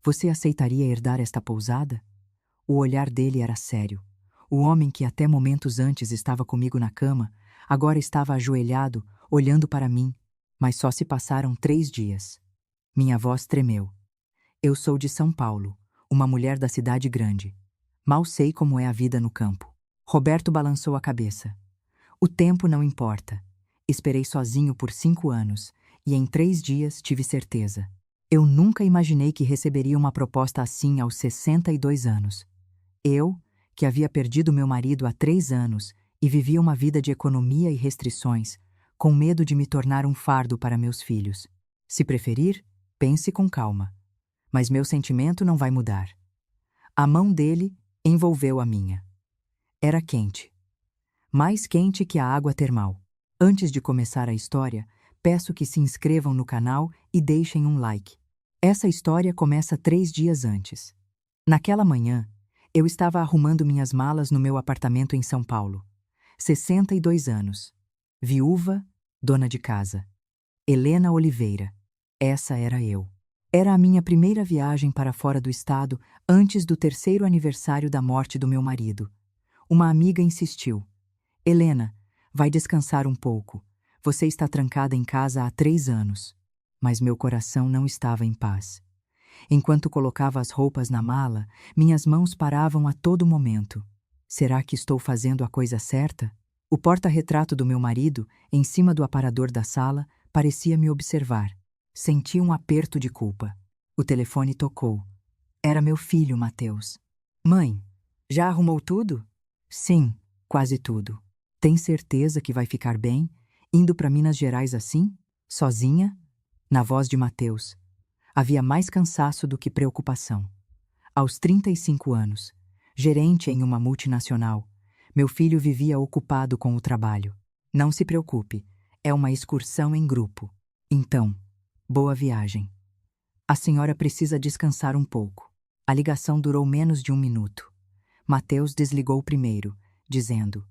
Você aceitaria herdar esta pousada? O olhar dele era sério. O homem que até momentos antes estava comigo na cama, agora estava ajoelhado, olhando para mim, mas só se passaram 3 dias. Minha voz tremeu. Eu sou de São Paulo, uma mulher da cidade grande. Mal sei como é a vida no campo. Roberto balançou a cabeça. O tempo não importa. Esperei sozinho por 5 anos, e em 3 dias tive certeza. Eu nunca imaginei que receberia uma proposta assim aos 62 anos. Eu, que havia perdido meu marido há 3 anos e vivia uma vida de economia e restrições, com medo de me tornar um fardo para meus filhos. Se preferir, pense com calma. Mas meu sentimento não vai mudar. A mão dele envolveu a minha. Era quente. Mais quente que a água termal. Antes de começar a história, peço que se inscrevam no canal e deixem um like. Essa história começa 3 dias antes. Naquela manhã, eu estava arrumando minhas malas no meu apartamento em São Paulo. 62 anos. Viúva, dona de casa. Helena Oliveira. Essa era eu. Era a minha primeira viagem para fora do estado antes do 3º aniversário da morte do meu marido. Uma amiga insistiu. Helena, vai descansar um pouco. Você está trancada em casa há 3 anos. Mas meu coração não estava em paz. Enquanto colocava as roupas na mala, minhas mãos paravam a todo momento. Será que estou fazendo a coisa certa? O porta-retrato do meu marido, em cima do aparador da sala, parecia me observar. Senti um aperto de culpa. O telefone tocou. Era meu filho, Mateus. Mãe, já arrumou tudo? Sim, quase tudo. Tem certeza que vai ficar bem, indo para Minas Gerais assim? Sozinha? Na voz de Mateus. Havia mais cansaço do que preocupação. Aos 35 anos, gerente em uma multinacional, meu filho vivia ocupado com o trabalho. Não se preocupe, é uma excursão em grupo. Então, boa viagem. A senhora precisa descansar um pouco. A ligação durou menos de 1 minuto. Mateus desligou primeiro, dizendo: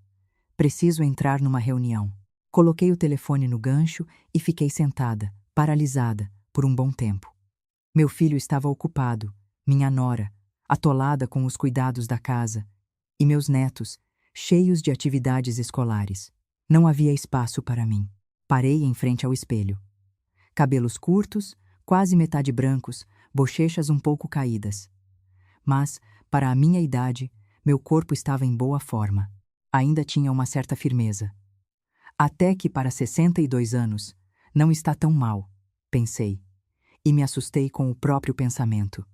preciso entrar numa reunião. Coloquei o telefone no gancho e fiquei sentada, paralisada, por um bom tempo. Meu filho estava ocupado, minha nora, atolada com os cuidados da casa, e meus netos, cheios de atividades escolares. Não havia espaço para mim. Parei em frente ao espelho. Cabelos curtos, quase metade brancos, bochechas um pouco caídas. Mas, para a minha idade, meu corpo estava em boa forma. Ainda tinha uma certa firmeza. Até que, para 62 anos, não está tão mal, pensei. E me assustei com o próprio pensamento.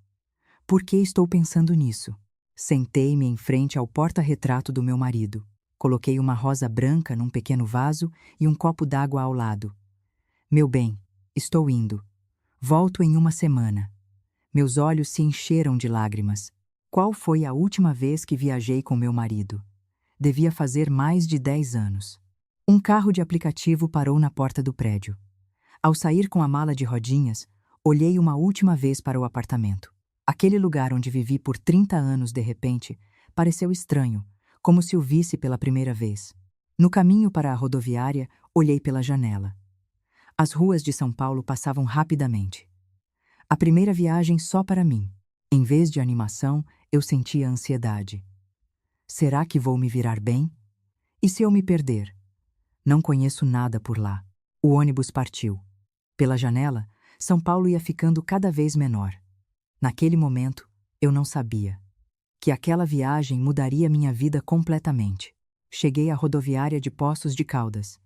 Por que estou pensando nisso? Sentei-me em frente ao porta-retrato do meu marido. Coloquei uma rosa branca num pequeno vaso e um copo d'água ao lado. Meu bem, estou indo. Volto em 1 semana. Meus olhos se encheram de lágrimas. Qual foi a última vez que viajei com meu marido? Devia fazer mais de 10 anos. Um carro de aplicativo parou na porta do prédio. Ao sair com a mala de rodinhas, olhei uma última vez para o apartamento. Aquele lugar onde vivi por 30 anos, de repente, pareceu estranho, como se o visse pela primeira vez. No caminho para a rodoviária, olhei pela janela. As ruas de São Paulo passavam rapidamente. A primeira viagem só para mim. Em vez de animação, eu sentia ansiedade. Será que vou me virar bem? E se eu me perder? Não conheço nada por lá. O ônibus partiu. Pela janela, São Paulo ia ficando cada vez menor. Naquele momento, eu não sabia que aquela viagem mudaria minha vida completamente. Cheguei à rodoviária de Poços de Caldas.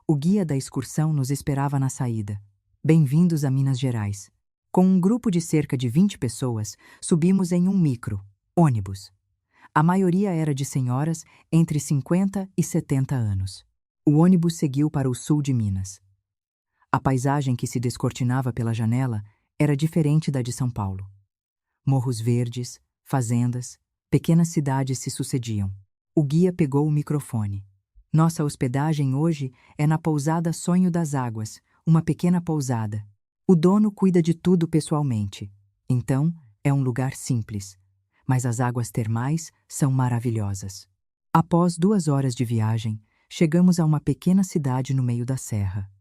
O guia da excursão nos esperava na saída. Bem-vindos a Minas Gerais. Com um grupo de cerca de 20 pessoas, subimos em um ônibus. A maioria era de senhoras entre 50 e 70 anos. O ônibus seguiu para o sul de Minas. A paisagem que se descortinava pela janela era diferente da de São Paulo. Morros verdes, fazendas, pequenas cidades se sucediam. O guia pegou o microfone. Nossa hospedagem hoje é na pousada Sonho das Águas, uma pequena pousada. O dono cuida de tudo pessoalmente. Então, é um lugar simples. Mas as águas termais são maravilhosas. Após 2 horas de viagem, chegamos a uma pequena cidade no meio da serra.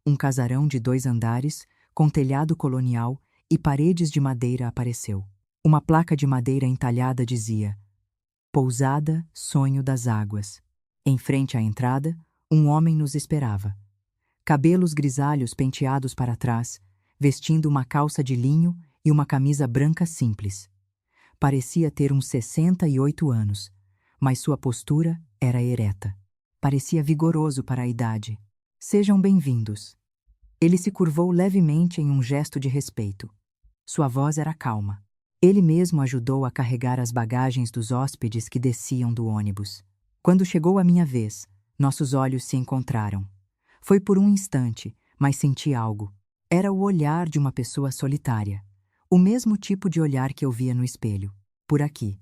Um casarão de 2 andares, com telhado colonial e paredes de madeira apareceu. Uma placa de madeira entalhada dizia: Pousada Sonho das Águas. Em frente à entrada, um homem nos esperava. Cabelos grisalhos penteados para trás, vestindo uma calça de linho e uma camisa branca simples. Parecia ter uns 68 anos, mas sua postura era ereta. Parecia vigoroso para a idade. Sejam bem-vindos. Ele se curvou levemente em um gesto de respeito. Sua voz era calma. Ele mesmo ajudou a carregar as bagagens dos hóspedes que desciam do ônibus. Quando chegou a minha vez, nossos olhos se encontraram. Foi por um instante, mas senti algo. Era o olhar de uma pessoa solitária. O mesmo tipo de olhar que eu via no espelho. Por aqui.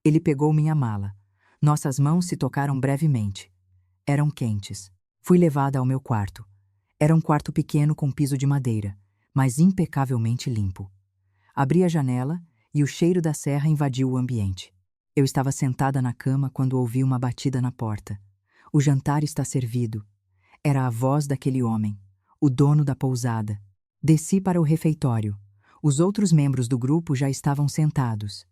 Ele pegou minha mala. Nossas mãos se tocaram brevemente. Eram quentes. Fui levada ao meu quarto. Era um quarto pequeno com piso de madeira, mas impecavelmente limpo. Abri a janela e o cheiro da serra invadiu o ambiente. Eu estava sentada na cama quando ouvi uma batida na porta. O jantar está servido. Era a voz daquele homem, o dono da pousada. Desci para o refeitório. Os outros membros do grupo já estavam sentados.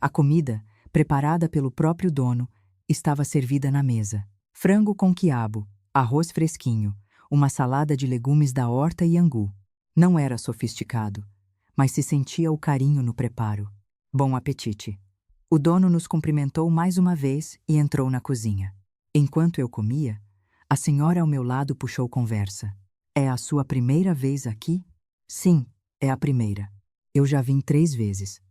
A comida, preparada pelo próprio dono, estava servida na mesa. Frango com quiabo, arroz fresquinho, uma salada de legumes da horta e angu. Não era sofisticado, mas se sentia o carinho no preparo. Bom apetite. O dono nos cumprimentou mais uma vez e entrou na cozinha. Enquanto eu comia, a senhora ao meu lado puxou conversa. É a sua primeira vez aqui? Sim, é a primeira. Eu já vim 3 vezes.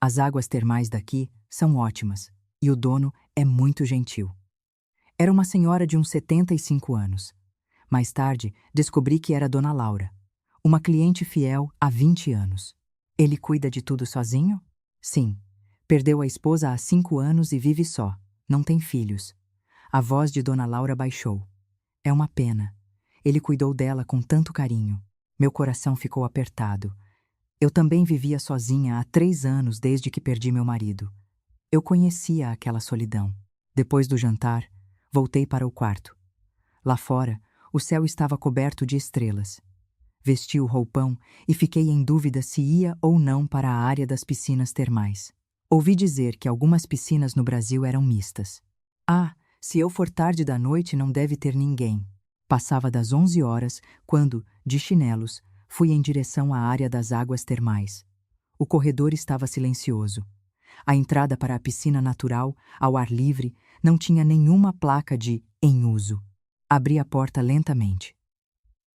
As águas termais daqui são ótimas e o dono é muito gentil. Era uma senhora de uns 75 anos. Mais tarde, descobri que era Dona Laura, uma cliente fiel há 20 anos. Ele cuida de tudo sozinho? Sim. Perdeu a esposa há 5 anos e vive só. Não tem filhos. A voz de Dona Laura baixou. É uma pena. Ele cuidou dela com tanto carinho. Meu coração ficou apertado. Eu também vivia sozinha há 3 anos desde que perdi meu marido. Eu conhecia aquela solidão. Depois do jantar, voltei para o quarto. Lá fora, o céu estava coberto de estrelas. Vesti o roupão e fiquei em dúvida se ia ou não para a área das piscinas termais. Ouvi dizer que algumas piscinas no Brasil eram mistas. Ah, se eu for tarde da noite não deve ter ninguém. Passava das 11 horas quando, de chinelos, fui em direção à área das águas termais. O corredor estava silencioso. A entrada para a piscina natural, ao ar livre, não tinha nenhuma placa de "em uso". Abri a porta lentamente.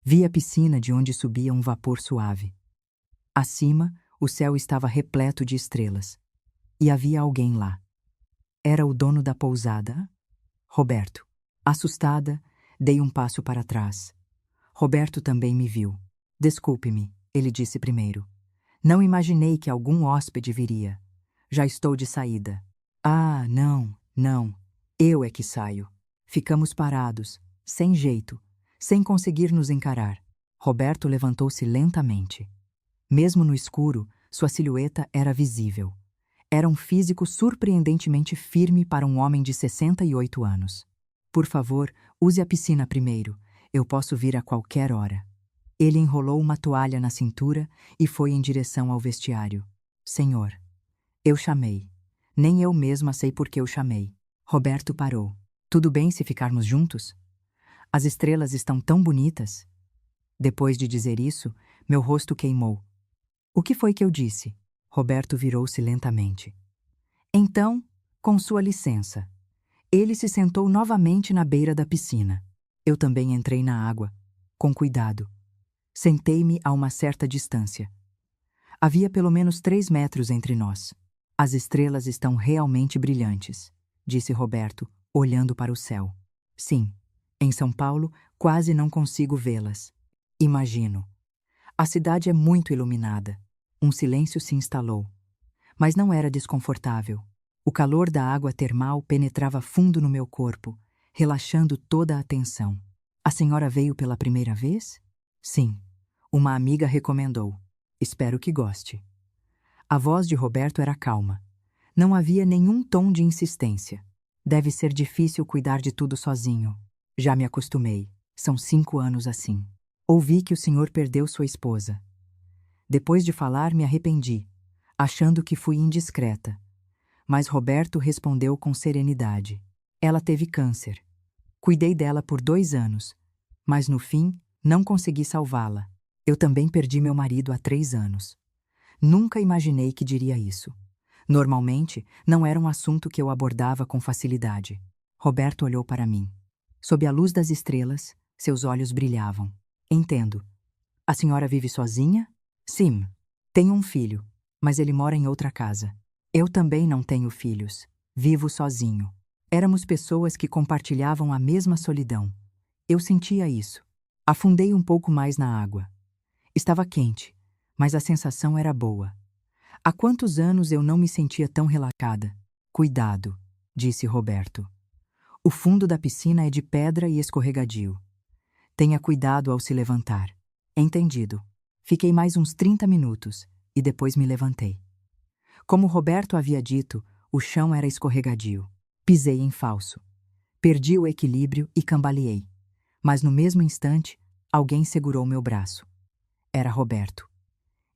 Vi a piscina de onde subia um vapor suave. Acima, o céu estava repleto de estrelas. E havia alguém lá. Era o dono da pousada? Roberto. Assustada, dei um passo para trás. Roberto também me viu. Desculpe-me, ele disse primeiro. Não imaginei que algum hóspede viria. Já estou de saída. Ah, não. Eu é que saio. Ficamos parados, sem jeito, sem conseguir nos encarar. Roberto levantou-se lentamente. Mesmo no escuro, sua silhueta era visível. Era um físico surpreendentemente firme para um homem de 68 anos. Por favor, use a piscina primeiro. Eu posso vir a qualquer hora. Ele enrolou uma toalha na cintura e foi em direção ao vestiário. Senhor. Eu chamei. Nem eu mesma sei por que eu chamei. Roberto parou. Tudo bem se ficarmos juntos? As estrelas estão tão bonitas. Depois de dizer isso, meu rosto queimou. O que foi que eu disse? Roberto virou-se lentamente. Então, com sua licença. Ele se sentou novamente na beira da piscina. Eu também entrei na água, com cuidado. Sentei-me a uma certa distância. Havia pelo menos 3 metros entre nós. As estrelas estão realmente brilhantes, disse Roberto, olhando para o céu. Sim, em São Paulo quase não consigo vê-las. Imagino. A cidade é muito iluminada. Um silêncio se instalou. Mas não era desconfortável. O calor da água termal penetrava fundo no meu corpo, relaxando toda a tensão. A senhora veio pela primeira vez? Sim. Uma amiga recomendou. Espero que goste. A voz de Roberto era calma. Não havia nenhum tom de insistência. Deve ser difícil cuidar de tudo sozinho. Já me acostumei. São 5 anos assim. Ouvi que o senhor perdeu sua esposa. Depois de falar, me arrependi, achando que fui indiscreta. Mas Roberto respondeu com serenidade. Ela teve câncer. Cuidei dela por 2 anos, mas no fim não consegui salvá-la. Eu também perdi meu marido há 3 anos. Nunca imaginei que diria isso. Normalmente, não era um assunto que eu abordava com facilidade. Roberto olhou para mim. Sob a luz das estrelas, seus olhos brilhavam. Entendo. A senhora vive sozinha? Sim. Tenho um filho, mas ele mora em outra casa. Eu também não tenho filhos. Vivo sozinho. Éramos pessoas que compartilhavam a mesma solidão. Eu sentia isso. Afundei um pouco mais na água. Estava quente, mas a sensação era boa. Há quantos anos eu não me sentia tão relaxada? Cuidado, disse Roberto. O fundo da piscina é de pedra e escorregadio. Tenha cuidado ao se levantar. Entendido. Fiquei mais uns 30 minutos e depois me levantei. Como Roberto havia dito, o chão era escorregadio. Pisei em falso. Perdi o equilíbrio e cambaleei. Mas no mesmo instante, alguém segurou meu braço. Era Roberto.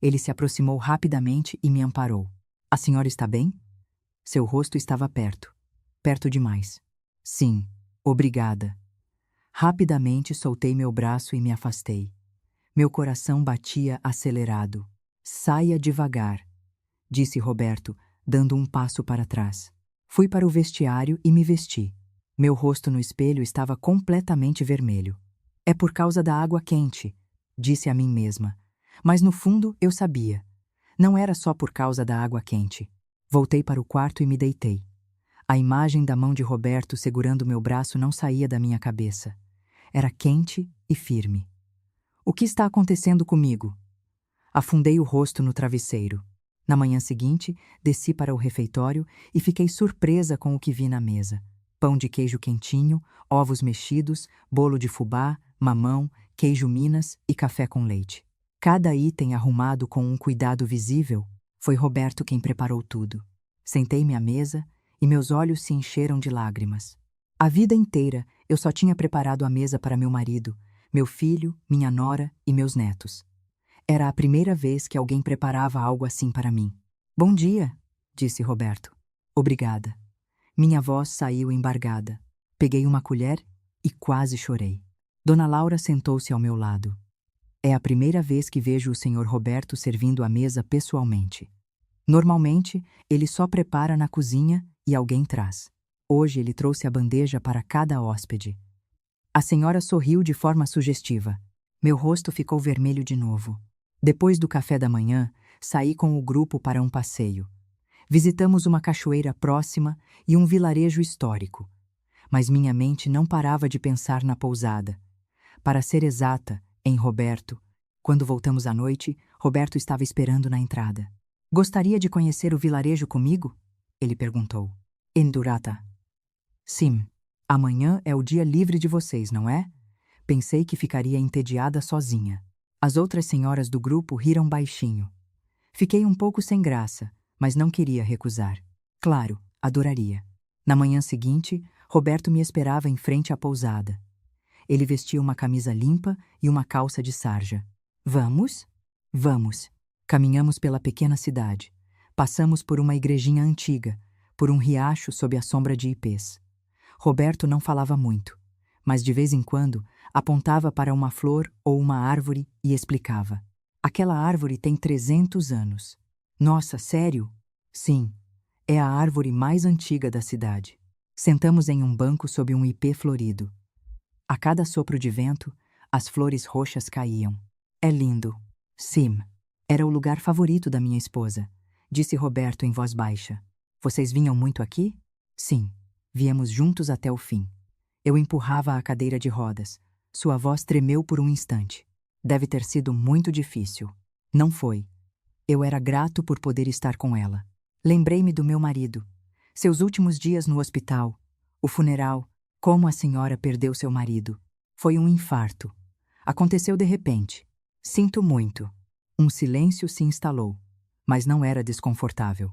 Ele se aproximou rapidamente e me amparou. A senhora está bem? Seu rosto estava perto. Perto demais. Sim, obrigada. Rapidamente soltei meu braço e me afastei. Meu coração batia acelerado. Saia devagar, disse Roberto, dando um passo para trás. Fui para o vestiário e me vesti. Meu rosto no espelho estava completamente vermelho. É por causa da água quente, disse a mim mesma. Mas no fundo eu sabia. Não era só por causa da água quente. Voltei para o quarto e me deitei. A imagem da mão de Roberto segurando meu braço não saía da minha cabeça. Era quente e firme. O que está acontecendo comigo? Afundei o rosto no travesseiro. Na manhã seguinte, desci para o refeitório e fiquei surpresa com o que vi na mesa. Pão de queijo quentinho, ovos mexidos, bolo de fubá, mamão, queijo Minas e café com leite. Cada item arrumado com um cuidado visível. Foi Roberto quem preparou tudo. Sentei-me à mesa e meus olhos se encheram de lágrimas. A vida inteira eu só tinha preparado a mesa para meu marido, meu filho, minha nora e meus netos. Era a primeira vez que alguém preparava algo assim para mim. Bom dia, disse Roberto. Obrigada. Minha voz saiu embargada. Peguei uma colher e quase chorei. Dona Laura sentou-se ao meu lado. É a primeira vez que vejo o senhor Roberto servindo a mesa pessoalmente. Normalmente, ele só prepara na cozinha e alguém traz. Hoje ele trouxe a bandeja para cada hóspede. A senhora sorriu de forma sugestiva. Meu rosto ficou vermelho de novo. Depois do café da manhã, saí com o grupo para um passeio. Visitamos uma cachoeira próxima e um vilarejo histórico. Mas minha mente não parava de pensar na pousada. Para ser exata, em Roberto. Quando voltamos à noite, Roberto estava esperando na entrada. Gostaria de conhecer o vilarejo comigo? Ele perguntou. Endurata. Sim. Amanhã é o dia livre de vocês, não é? Pensei que ficaria entediada sozinha. As outras senhoras do grupo riram baixinho. Fiquei um pouco sem graça, mas não queria recusar. Claro, adoraria. Na manhã seguinte, Roberto me esperava em frente à pousada. Ele vestia uma camisa limpa e uma calça de sarja. Vamos? Vamos. Caminhamos pela pequena cidade. Passamos por uma igrejinha antiga, por um riacho sob a sombra de ipês. Roberto não falava muito, mas de vez em quando apontava para uma flor ou uma árvore e explicava. Aquela árvore tem 300 anos. Nossa, sério? Sim, é a árvore mais antiga da cidade. Sentamos em um banco sob um ipê florido. A cada sopro de vento, as flores roxas caíam. É lindo. Sim, era o lugar favorito da minha esposa, disse Roberto em voz baixa. Vocês vinham muito aqui? Sim, viemos juntos até o fim. Eu empurrava a cadeira de rodas. Sua voz tremeu por um instante. Deve ter sido muito difícil. Não foi. Eu era grato por poder estar com ela. Lembrei-me do meu marido. Seus últimos dias no hospital. O funeral. Como a senhora perdeu seu marido. Foi um infarto. Aconteceu de repente. Sinto muito. Um silêncio se instalou. Mas não era desconfortável.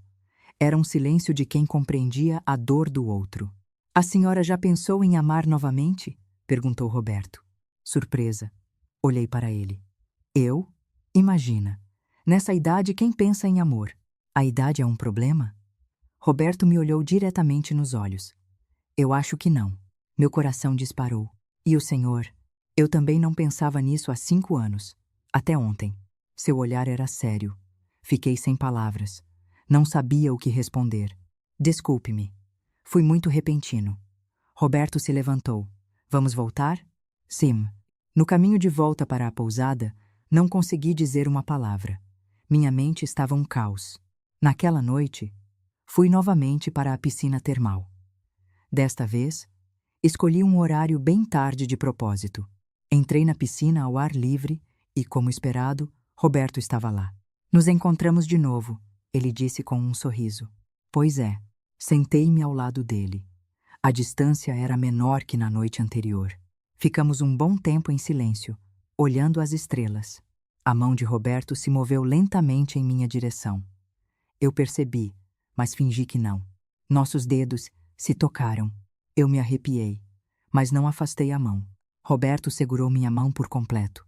Era um silêncio de quem compreendia a dor do outro. A senhora já pensou em amar novamente? Perguntou Roberto. Surpresa. Olhei para ele. Eu? Imagina. Nessa idade, quem pensa em amor? A idade é um problema? Roberto me olhou diretamente nos olhos. Eu acho que não. Meu coração disparou. E o senhor? Eu também não pensava nisso há 5 anos. Até ontem. Seu olhar era sério. Fiquei sem palavras. Não sabia o que responder. Desculpe-me. Fui muito repentino. Roberto se levantou. Vamos voltar? Sim. No caminho de volta para a pousada, não consegui dizer uma palavra. Minha mente estava um caos. Naquela noite, fui novamente para a piscina termal. Desta vez, escolhi um horário bem tarde de propósito. Entrei na piscina ao ar livre e, como esperado, Roberto estava lá. Nos encontramos de novo, ele disse com um sorriso. Pois é, sentei-me ao lado dele. A distância era menor que na noite anterior. Ficamos um bom tempo em silêncio, olhando as estrelas. A mão de Roberto se moveu lentamente em minha direção. Eu percebi, mas fingi que não. Nossos dedos se tocaram. Eu me arrepiei, mas não afastei a mão. Roberto segurou minha mão por completo.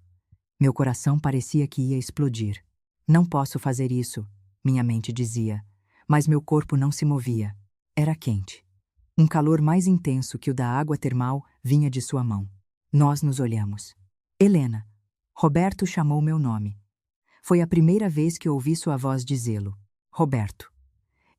Meu coração parecia que ia explodir. Não posso fazer isso, minha mente dizia, mas meu corpo não se movia. Era quente. Um calor mais intenso que o da água termal vinha de sua mão. Nós nos olhamos. Helena. Roberto chamou meu nome. Foi a primeira vez que ouvi sua voz dizê-lo. Roberto.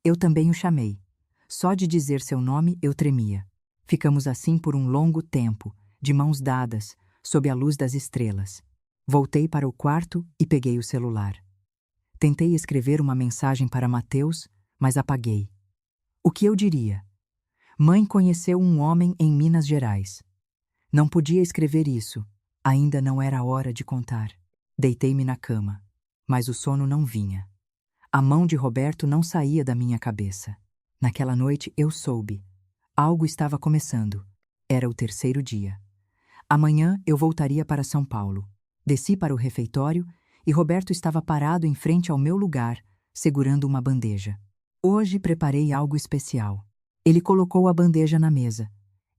Eu também o chamei. Só de dizer seu nome eu tremia. Ficamos assim por um longo tempo, de mãos dadas, sob a luz das estrelas. Voltei para o quarto e peguei o celular. Tentei escrever uma mensagem para Mateus, mas apaguei. O que eu diria? Mãe conheceu um homem em Minas Gerais. Não podia escrever isso. Ainda não era hora de contar. Deitei-me na cama, mas o sono não vinha. A mão de Roberto não saía da minha cabeça. Naquela noite eu soube. Algo estava começando. Era o 3º dia. Amanhã eu voltaria para São Paulo. Desci para o refeitório e Roberto estava parado em frente ao meu lugar, segurando uma bandeja. Hoje preparei algo especial. Ele colocou a bandeja na mesa.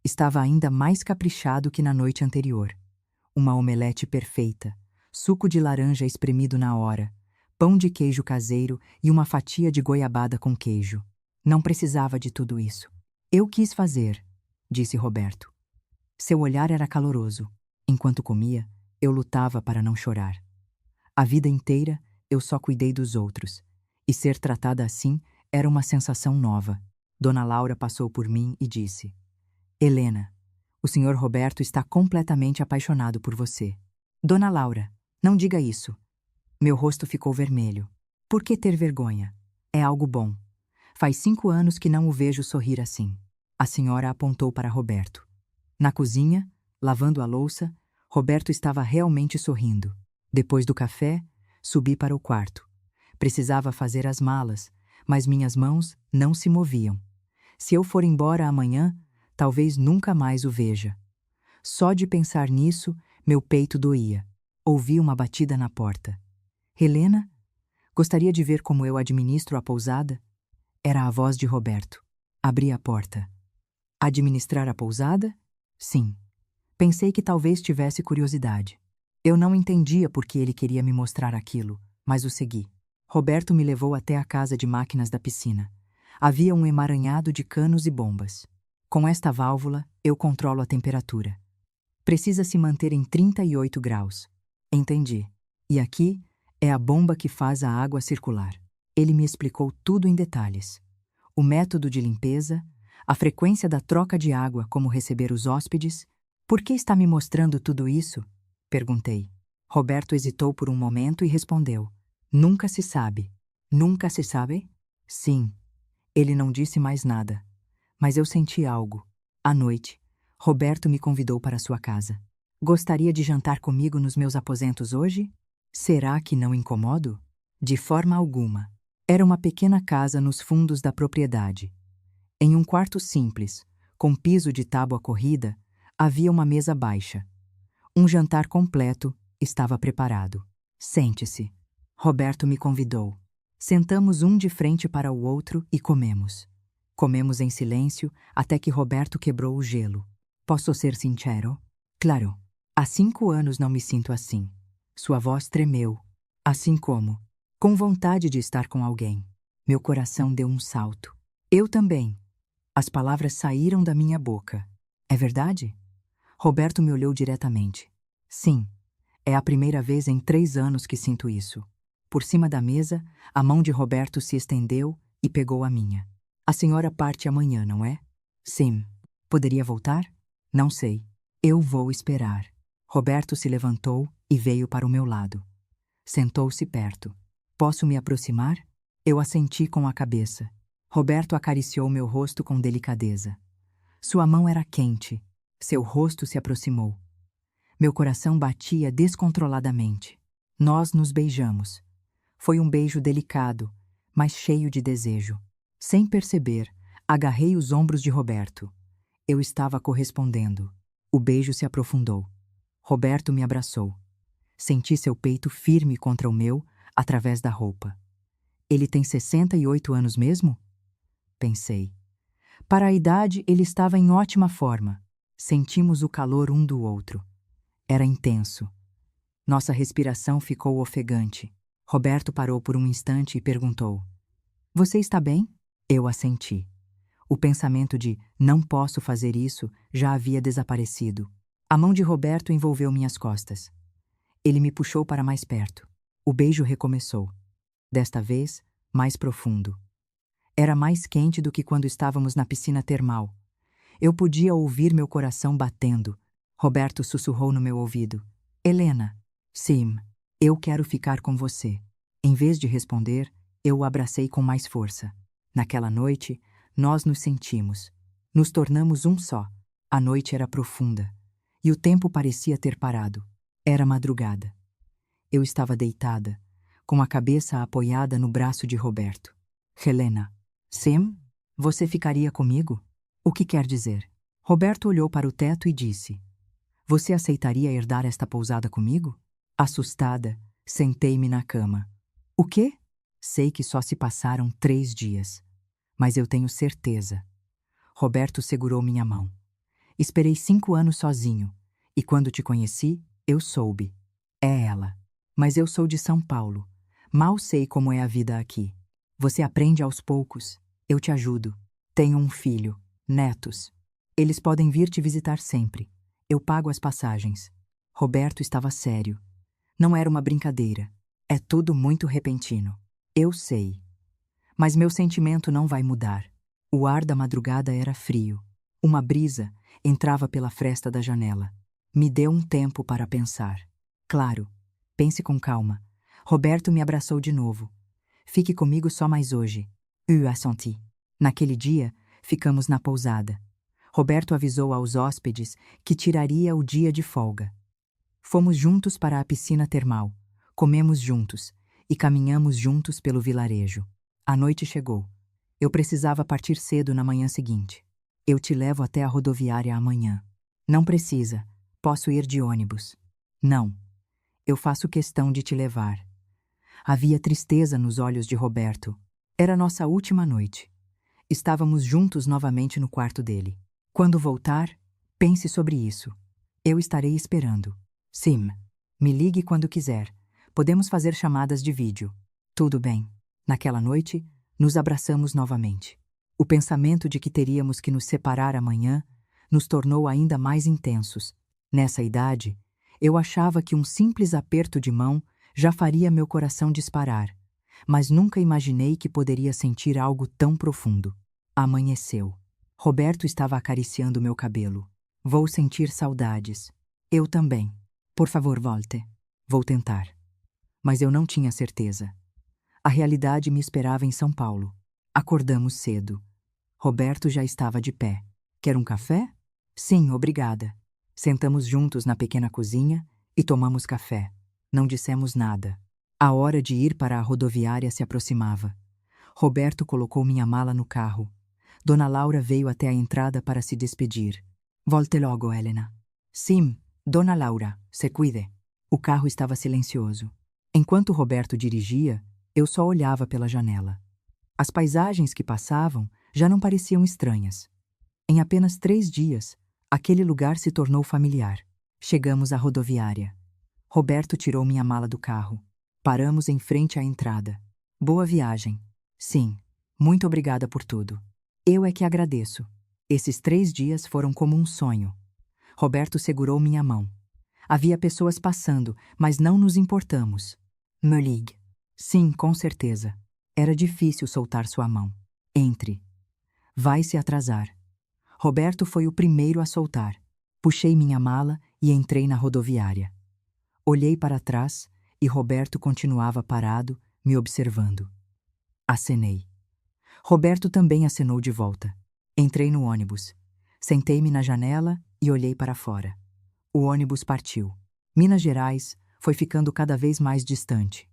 Estava ainda mais caprichado que na noite anterior. Uma omelete perfeita, suco de laranja espremido na hora, pão de queijo caseiro e uma fatia de goiabada com queijo. Não precisava de tudo isso. Eu quis fazer, disse Roberto. Seu olhar era caloroso. Enquanto comia, eu lutava para não chorar. A vida inteira, eu só cuidei dos outros. E ser tratada assim era uma sensação nova. Dona Laura passou por mim e disse: Helena, o senhor Roberto está completamente apaixonado por você. Dona Laura, não diga isso. Meu rosto ficou vermelho. Por que ter vergonha? É algo bom. Faz 5 anos que não o vejo sorrir assim. A senhora apontou para Roberto. Na cozinha, lavando a louça, Roberto estava realmente sorrindo. Depois do café, subi para o quarto. Precisava fazer as malas, mas minhas mãos não se moviam. Se eu for embora amanhã, talvez nunca mais o veja. Só de pensar nisso, meu peito doía. Ouvi uma batida na porta. Helena? Gostaria de ver como eu administro a pousada? Era a voz de Roberto. Abri a porta. Administrar a pousada? Sim. Pensei que talvez tivesse curiosidade. Eu não entendia por que ele queria me mostrar aquilo, mas o segui. Roberto me levou até a casa de máquinas da piscina. Havia um emaranhado de canos e bombas. Com esta válvula, eu controlo a temperatura. Precisa se manter em 38 graus. Entendi. E aqui é a bomba que faz a água circular. Ele me explicou tudo em detalhes. O método de limpeza, a frequência da troca de água, como receber os hóspedes. Por que está me mostrando tudo isso? Perguntei. Roberto hesitou por um momento e respondeu. Nunca se sabe. Nunca se sabe? Sim. Ele não disse mais nada. Mas eu senti algo. À noite, Roberto me convidou para sua casa. Gostaria de jantar comigo nos meus aposentos hoje? Será que não incomodo? De forma alguma. Era uma pequena casa nos fundos da propriedade. Em um quarto simples, com piso de tábua corrida, havia uma mesa baixa. Um jantar completo estava preparado. Sente-se. Roberto me convidou. Sentamos um de frente para o outro e comemos. Comemos em silêncio até que Roberto quebrou o gelo. Posso ser sincero? Claro. Há 5 anos não me sinto assim. Sua voz tremeu. Assim como? com vontade de estar com alguém. Meu coração deu um salto. Eu também. As palavras saíram da minha boca. É verdade? Roberto me olhou diretamente. Sim, é a primeira vez em 3 anos que sinto isso. Por cima da mesa, a mão de Roberto se estendeu e pegou a minha. A senhora parte amanhã, não é? Sim. Poderia voltar? Não sei. Eu vou esperar. Roberto se levantou e veio para o meu lado. Sentou-se perto. Posso me aproximar? Eu assenti com a cabeça. Roberto acariciou meu rosto com delicadeza. Sua mão era quente. Seu rosto se aproximou. Meu coração batia descontroladamente. Nós nos beijamos. Foi um beijo delicado, mas cheio de desejo. Sem perceber, agarrei os ombros de Roberto. Eu estava correspondendo. O beijo se aprofundou. Roberto me abraçou. Senti seu peito firme contra o meu, através da roupa. Ele tem 68 anos mesmo? Pensei. Para a idade, ele estava em ótima forma. Sentimos o calor um do outro. Era intenso. Nossa respiração ficou ofegante. Roberto parou por um instante e perguntou: Você está bem? Eu assenti. O pensamento de não posso fazer isso já havia desaparecido. A mão de Roberto envolveu minhas costas. Ele me puxou para mais perto. O beijo recomeçou. Desta vez, mais profundo. Era mais quente do que quando estávamos na piscina termal. Eu podia ouvir meu coração batendo. Roberto sussurrou no meu ouvido: Helena. Sim, eu quero ficar com você. Em vez de responder, eu o abracei com mais força. Naquela noite, nós nos sentimos. Nos tornamos um só. A noite era profunda. E o tempo parecia ter parado. Era madrugada. Eu estava deitada, com a cabeça apoiada no braço de Roberto. Helena. Sim? Você ficaria comigo? O que quer dizer? Roberto olhou para o teto e disse: Você aceitaria herdar esta pousada comigo? Assustada, sentei-me na cama. O quê? Sei que só se passaram 3 dias. Mas eu tenho certeza. Roberto segurou minha mão. Esperei 5 anos sozinho. E quando te conheci, eu soube. É ela. Mas eu sou de São Paulo. Mal sei como é a vida aqui. Você aprende aos poucos. Eu te ajudo. Tenho um filho, netos. Eles podem vir te visitar sempre. Eu pago as passagens. Roberto estava sério. Não era uma brincadeira. É tudo muito repentino. Eu sei. Mas meu sentimento não vai mudar. O ar da madrugada era frio. Uma brisa entrava pela fresta da janela. Me deu um tempo para pensar. Claro, pense com calma. Roberto me abraçou de novo. Fique comigo só mais hoje. Eu assenti. Naquele dia, ficamos na pousada. Roberto avisou aos hóspedes que tiraria o dia de folga. Fomos juntos para a piscina termal, comemos juntos e caminhamos juntos pelo vilarejo. A noite chegou. Eu precisava partir cedo na manhã seguinte. Eu te levo até a rodoviária amanhã. Não precisa. Posso ir de ônibus. Não. Eu faço questão de te levar. Havia tristeza nos olhos de Roberto. Era nossa última noite. Estávamos juntos novamente no quarto dele. Quando voltar, pense sobre isso. Eu estarei esperando. Sim. Me ligue quando quiser. Podemos fazer chamadas de vídeo. Tudo bem. Naquela noite, nos abraçamos novamente. O pensamento de que teríamos que nos separar amanhã nos tornou ainda mais intensos. Nessa idade, eu achava que um simples aperto de mão já faria meu coração disparar, mas nunca imaginei que poderia sentir algo tão profundo. Amanheceu. Roberto estava acariciando meu cabelo. Vou sentir saudades. Eu também. Por favor, volte. Vou tentar. Mas eu não tinha certeza. A realidade me esperava em São Paulo. Acordamos cedo. Roberto já estava de pé. Quer um café? Sim, obrigada. Sentamos juntos na pequena cozinha e tomamos café. Não dissemos nada. A hora de ir para a rodoviária se aproximava. Roberto colocou minha mala no carro. Dona Laura veio até a entrada para se despedir. Volte logo, Helena. Sim, Dona Laura, se cuide. O carro estava silencioso. Enquanto Roberto dirigia, eu só olhava pela janela. As paisagens que passavam já não pareciam estranhas. Em apenas 3 dias, aquele lugar se tornou familiar. Chegamos à rodoviária. Roberto tirou minha mala do carro. Paramos em frente à entrada. Boa viagem. Sim, muito obrigada por tudo. Eu é que agradeço. Esses 3 dias foram como um sonho. Roberto segurou minha mão. Havia pessoas passando, mas não nos importamos. Me ligue. Sim, com certeza. Era difícil soltar sua mão. Entre. Vai se atrasar. Roberto foi o primeiro a soltar. Puxei minha mala e entrei na rodoviária. Olhei para trás e Roberto continuava parado, me observando. Acenei. Roberto também acenou de volta. Entrei no ônibus. Sentei-me na janela e olhei para fora. O ônibus partiu. Minas Gerais foi ficando cada vez mais distante.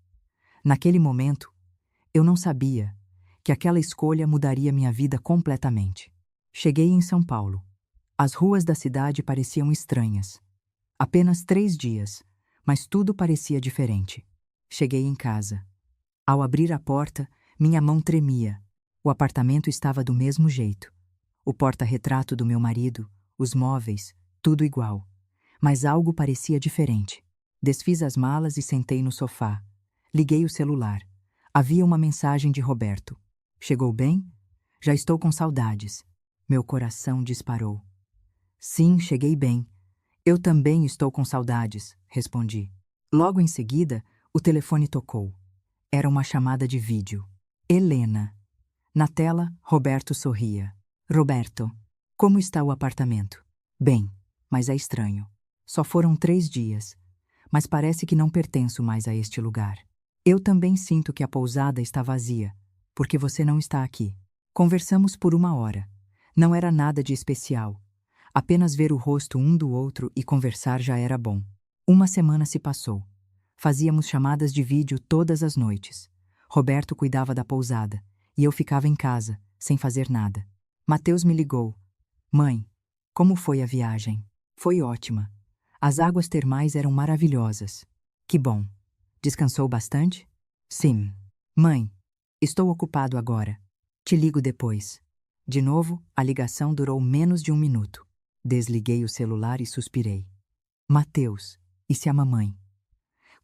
Naquele momento, eu não sabia que aquela escolha mudaria minha vida completamente. Cheguei em São Paulo. As ruas da cidade pareciam estranhas. Apenas 3 dias, mas tudo parecia diferente. Cheguei em casa. Ao abrir a porta, minha mão tremia. O apartamento estava do mesmo jeito. O porta-retrato do meu marido, os móveis, tudo igual. Mas algo parecia diferente. Desfiz as malas e sentei no sofá. Liguei o celular. Havia uma mensagem de Roberto. Chegou bem? Já estou com saudades. Meu coração disparou. Sim, cheguei bem. Eu também estou com saudades, respondi. Logo em seguida, o telefone tocou. Era uma chamada de vídeo. Helena. Na tela, Roberto sorria. Roberto, como está o apartamento? Bem, mas é estranho. Só foram 3 dias, mas parece que não pertenço mais a este lugar. Eu também sinto que a pousada está vazia, porque você não está aqui. Conversamos por 1 hora. Não era nada de especial. Apenas ver o rosto um do outro e conversar já era bom. 1 semana se passou. Fazíamos chamadas de vídeo todas as noites. Roberto cuidava da pousada, e eu ficava em casa, sem fazer nada. Mateus me ligou. Mãe, como foi a viagem? Foi ótima. As águas termais eram maravilhosas. Que bom. Descansou bastante? Sim. Mãe, estou ocupado agora. Te ligo depois. De novo, a ligação durou menos de 1 minuto. Desliguei o celular e suspirei. Mateus, e se a mamãe?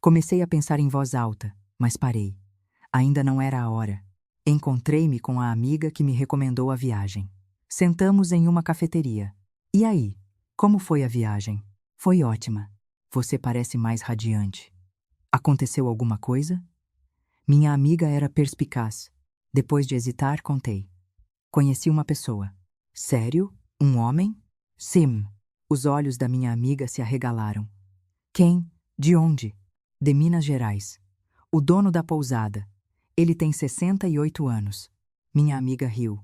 Comecei a pensar em voz alta, mas parei. Ainda não era a hora. Encontrei-me com a amiga que me recomendou a viagem. Sentamos em uma cafeteria. E aí, como foi a viagem? Foi ótima. Você parece mais radiante. Aconteceu alguma coisa? Minha amiga era perspicaz. Depois de hesitar, contei. Conheci uma pessoa. Sério? Um homem? Sim. Os olhos da minha amiga se arregalaram. Quem? De onde? De Minas Gerais. O dono da pousada. Ele tem 68 anos. Minha amiga riu.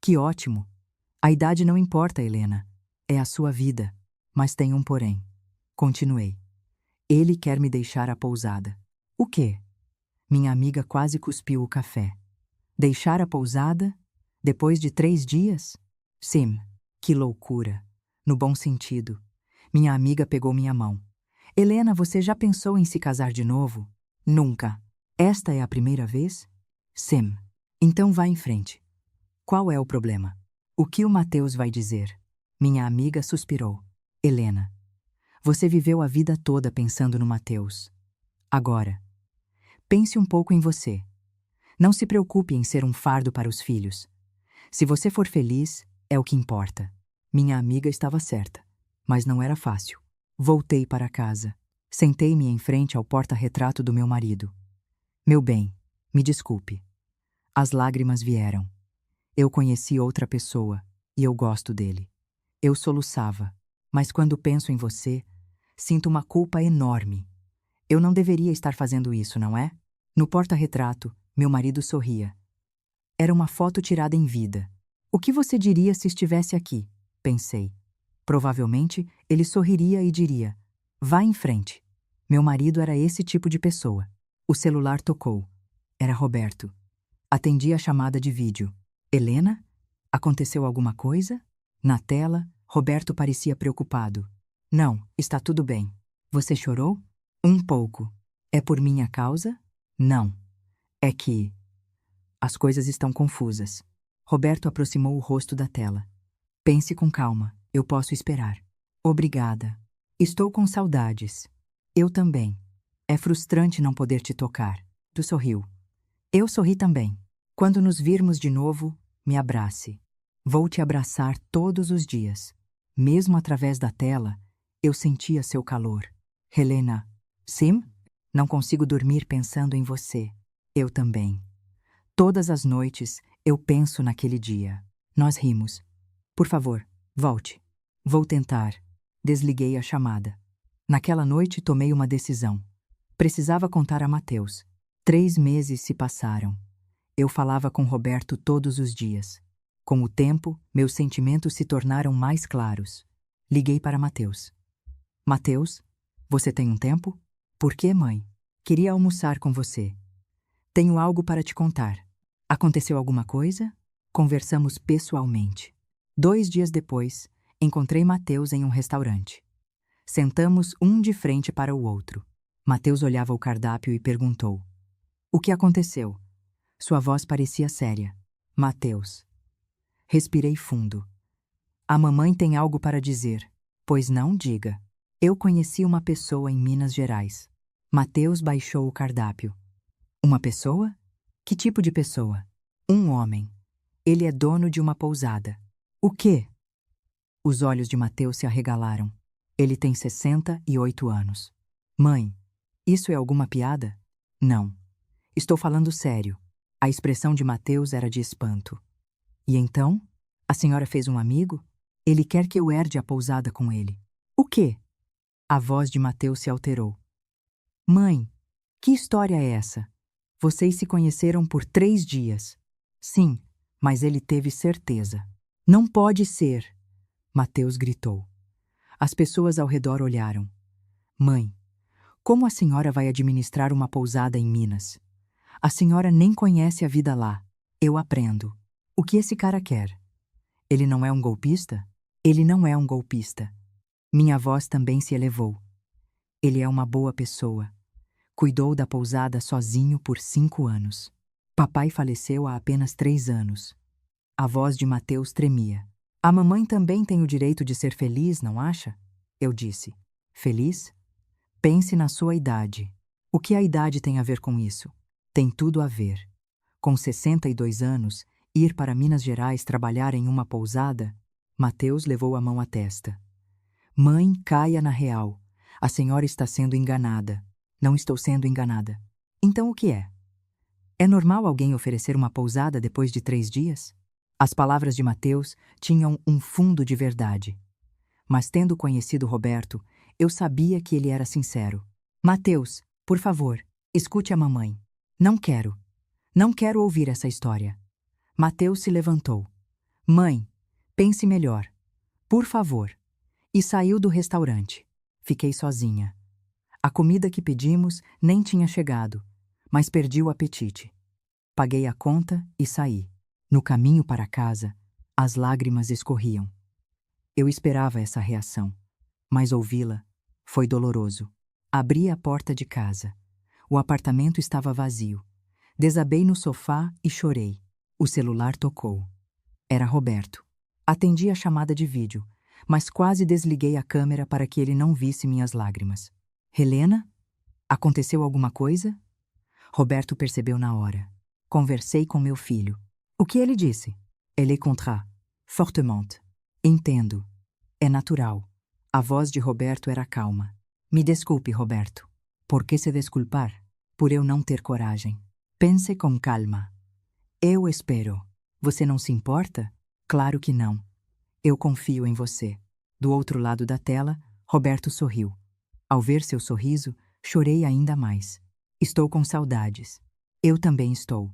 Que ótimo. A idade não importa, Helena. É a sua vida. Mas tem um porém. Continuei. Ele quer me deixar a pousada. O quê? Minha amiga quase cuspiu o café. Deixar a pousada? Depois de 3 dias? Sim. Que loucura. No bom sentido. Minha amiga pegou minha mão. Helena, você já pensou em se casar de novo? Nunca. Esta é a primeira vez? Sim. Então vá em frente. Qual é o problema? O que o Mateus vai dizer? Minha amiga suspirou. Helena, você viveu a vida toda pensando no Mateus. Agora, pense um pouco em você. Não se preocupe em ser um fardo para os filhos. Se você for feliz, é o que importa. Minha amiga estava certa, mas não era fácil. Voltei para casa. Sentei-me em frente ao porta-retrato do meu marido. Meu bem, me desculpe. As lágrimas vieram. Eu conheci outra pessoa e eu gosto dele. Eu soluçava, mas quando penso em você, sinto uma culpa enorme. Eu não deveria estar fazendo isso, não é? No porta-retrato, meu marido sorria. Era uma foto tirada em vida. O que você diria se estivesse aqui? Pensei. Provavelmente, ele sorriria e diria: vá em frente. Meu marido era esse tipo de pessoa. O celular tocou. Era Roberto. Atendi a chamada de vídeo. Helena? Aconteceu alguma coisa? Na tela, Roberto parecia preocupado. Não, está tudo bem. Você chorou? Um pouco. É por minha causa? Não. É que... As coisas estão confusas. Roberto aproximou o rosto da tela. Pense com calma. Eu posso esperar. Obrigada. Estou com saudades. Eu também. É frustrante não poder te tocar. Tu sorriu. Eu sorri também. Quando nos virmos de novo, me abrace. Vou te abraçar todos os dias. Mesmo através da tela, eu sentia seu calor. Helena. Sim? Não consigo dormir pensando em você. Eu também. Todas as noites, eu penso naquele dia. Nós rimos. Por favor, volte. Vou tentar. Desliguei a chamada. Naquela noite, tomei uma decisão. Precisava contar a Mateus. 3 meses se passaram. Eu falava com Roberto todos os dias. Com o tempo, meus sentimentos se tornaram mais claros. Liguei para Mateus. Mateus, você tem um tempo? Por quê, mãe? Queria almoçar com você. Tenho algo para te contar. Aconteceu alguma coisa? Conversamos pessoalmente. 2 dias depois, encontrei Mateus em um restaurante. Sentamos um de frente para o outro. Mateus olhava o cardápio e perguntou: O que aconteceu? Sua voz parecia séria. Mateus. Respirei fundo. A mamãe tem algo para dizer. Pois não, diga. Eu conheci uma pessoa em Minas Gerais. Mateus baixou o cardápio. Uma pessoa? Que tipo de pessoa? Um homem. Ele é dono de uma pousada. O quê? Os olhos de Mateus se arregalaram. Ele tem 68 anos. Mãe, isso é alguma piada? Não. Estou falando sério. A expressão de Mateus era de espanto. E então? A senhora fez um amigo? Ele quer que eu herde a pousada com ele. O quê? A voz de Mateus se alterou. Mãe, que história é essa? Vocês se conheceram por 3 dias. Sim, mas ele teve certeza. Não pode ser! Mateus gritou. As pessoas ao redor olharam. Mãe, como a senhora vai administrar uma pousada em Minas? A senhora nem conhece a vida lá. Eu aprendo. O que esse cara quer? Ele não é um golpista? Ele não é um golpista. Minha voz também se elevou. Ele é uma boa pessoa. Cuidou da pousada sozinho por 5 anos. Papai faleceu há apenas 3 anos. A voz de Mateus tremia. A mamãe também tem o direito de ser feliz, não acha? Eu disse. Feliz? Pense na sua idade. O que a idade tem a ver com isso? Tem tudo a ver. Com 62 anos, ir para Minas Gerais trabalhar em uma pousada? Mateus levou a mão à testa. Mãe, caia na real. A senhora está sendo enganada. Não estou sendo enganada. Então o que é? É normal alguém oferecer uma pousada depois de 3 dias? As palavras de Mateus tinham um fundo de verdade. Mas tendo conhecido Roberto, eu sabia que ele era sincero. Mateus, por favor, escute a mamãe. Não quero. Não quero ouvir essa história. Mateus se levantou. Mãe, pense melhor. Por favor. E saiu do restaurante. Fiquei sozinha. A comida que pedimos nem tinha chegado, mas perdi o apetite. Paguei a conta e saí. No caminho para casa, as lágrimas escorriam. Eu esperava essa reação, mas ouvi-la foi doloroso. Abri a porta de casa. O apartamento estava vazio. Desabei no sofá e chorei. O celular tocou. Era Roberto. Atendi a chamada de vídeo, mas quase desliguei a câmera para que ele não visse minhas lágrimas. Helena? Aconteceu alguma coisa? Roberto percebeu na hora. Conversei com meu filho. O que ele disse? Elle contra. Fortement. Entendo. É natural. A voz de Roberto era calma. Me desculpe, Roberto. Por que se desculpar? Por eu não ter coragem. Pense com calma. Eu espero. Você não se importa? Claro que não. Eu confio em você. Do outro lado da tela, Roberto sorriu. Ao ver seu sorriso, chorei ainda mais. Estou com saudades. Eu também estou.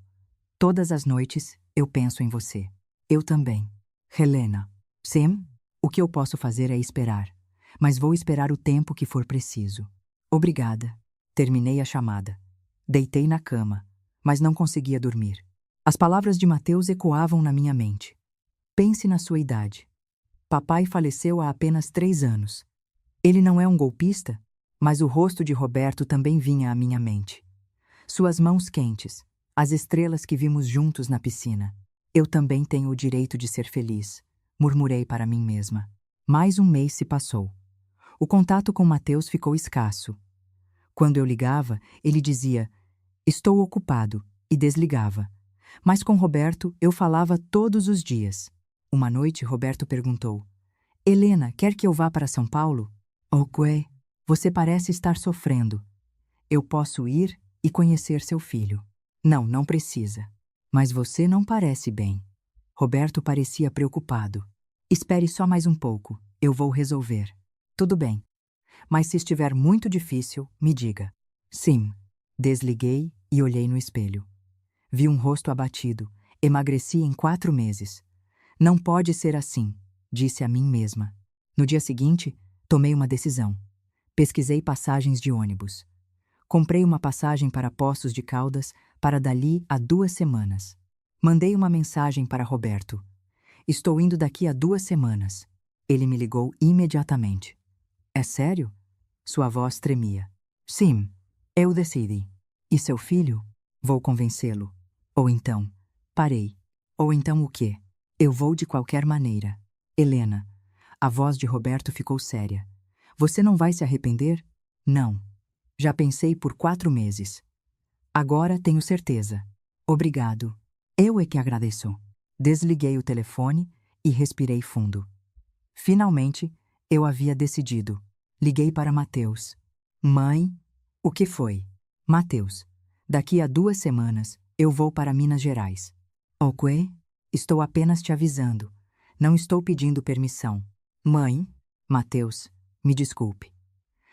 Todas as noites, eu penso em você. Eu também. Helena. Sim? O que eu posso fazer é esperar. Mas vou esperar o tempo que for preciso. Obrigada. Terminei a chamada. Deitei na cama, mas não conseguia dormir. As palavras de Mateus ecoavam na minha mente. Pense na sua idade. Papai faleceu há apenas 3 anos. Ele não é um golpista, mas o rosto de Roberto também vinha à minha mente. Suas mãos quentes, as estrelas que vimos juntos na piscina. Eu também tenho o direito de ser feliz, murmurei para mim mesma. Mais um mês se passou. O contato com Mateus ficou escasso. Quando eu ligava, ele dizia: "Estou ocupado", e desligava. Mas com Roberto eu falava todos os dias. Uma noite, Roberto perguntou: "Helena, quer que eu vá para São Paulo?" "Ok, você parece estar sofrendo. Eu posso ir e conhecer seu filho." "Não, não precisa." "Mas você não parece bem." Roberto parecia preocupado. "Espere só mais um pouco, eu vou resolver." "Tudo bem. Mas se estiver muito difícil, me diga." "Sim." Desliguei e olhei no espelho. Vi um rosto abatido. Emagreci em 4 meses. "Não pode ser assim", disse a mim mesma. No dia seguinte, tomei uma decisão. Pesquisei passagens de ônibus. Comprei uma passagem para Poços de Caldas para dali a 2 semanas. Mandei uma mensagem para Roberto: "Estou indo daqui a 2 semanas." Ele me ligou imediatamente. "É sério?" Sua voz tremia. "Sim, eu decidi." "E seu filho?" "Vou convencê-lo." Ou então, parei. "Ou então o quê?" "Eu vou de qualquer maneira." "Helena." A voz de Roberto ficou séria. "Você não vai se arrepender?" "Não. Já pensei por 4 meses. Agora tenho certeza." "Obrigado." "Eu é que agradeço." Desliguei o telefone e respirei fundo. Finalmente, eu havia decidido. Liguei para Mateus. "Mãe, o que foi?" "Mateus, daqui a 2 semanas eu vou para Minas Gerais." "Ok? Estou apenas te avisando. Não estou pedindo permissão." "Mãe." "Mateus, me desculpe.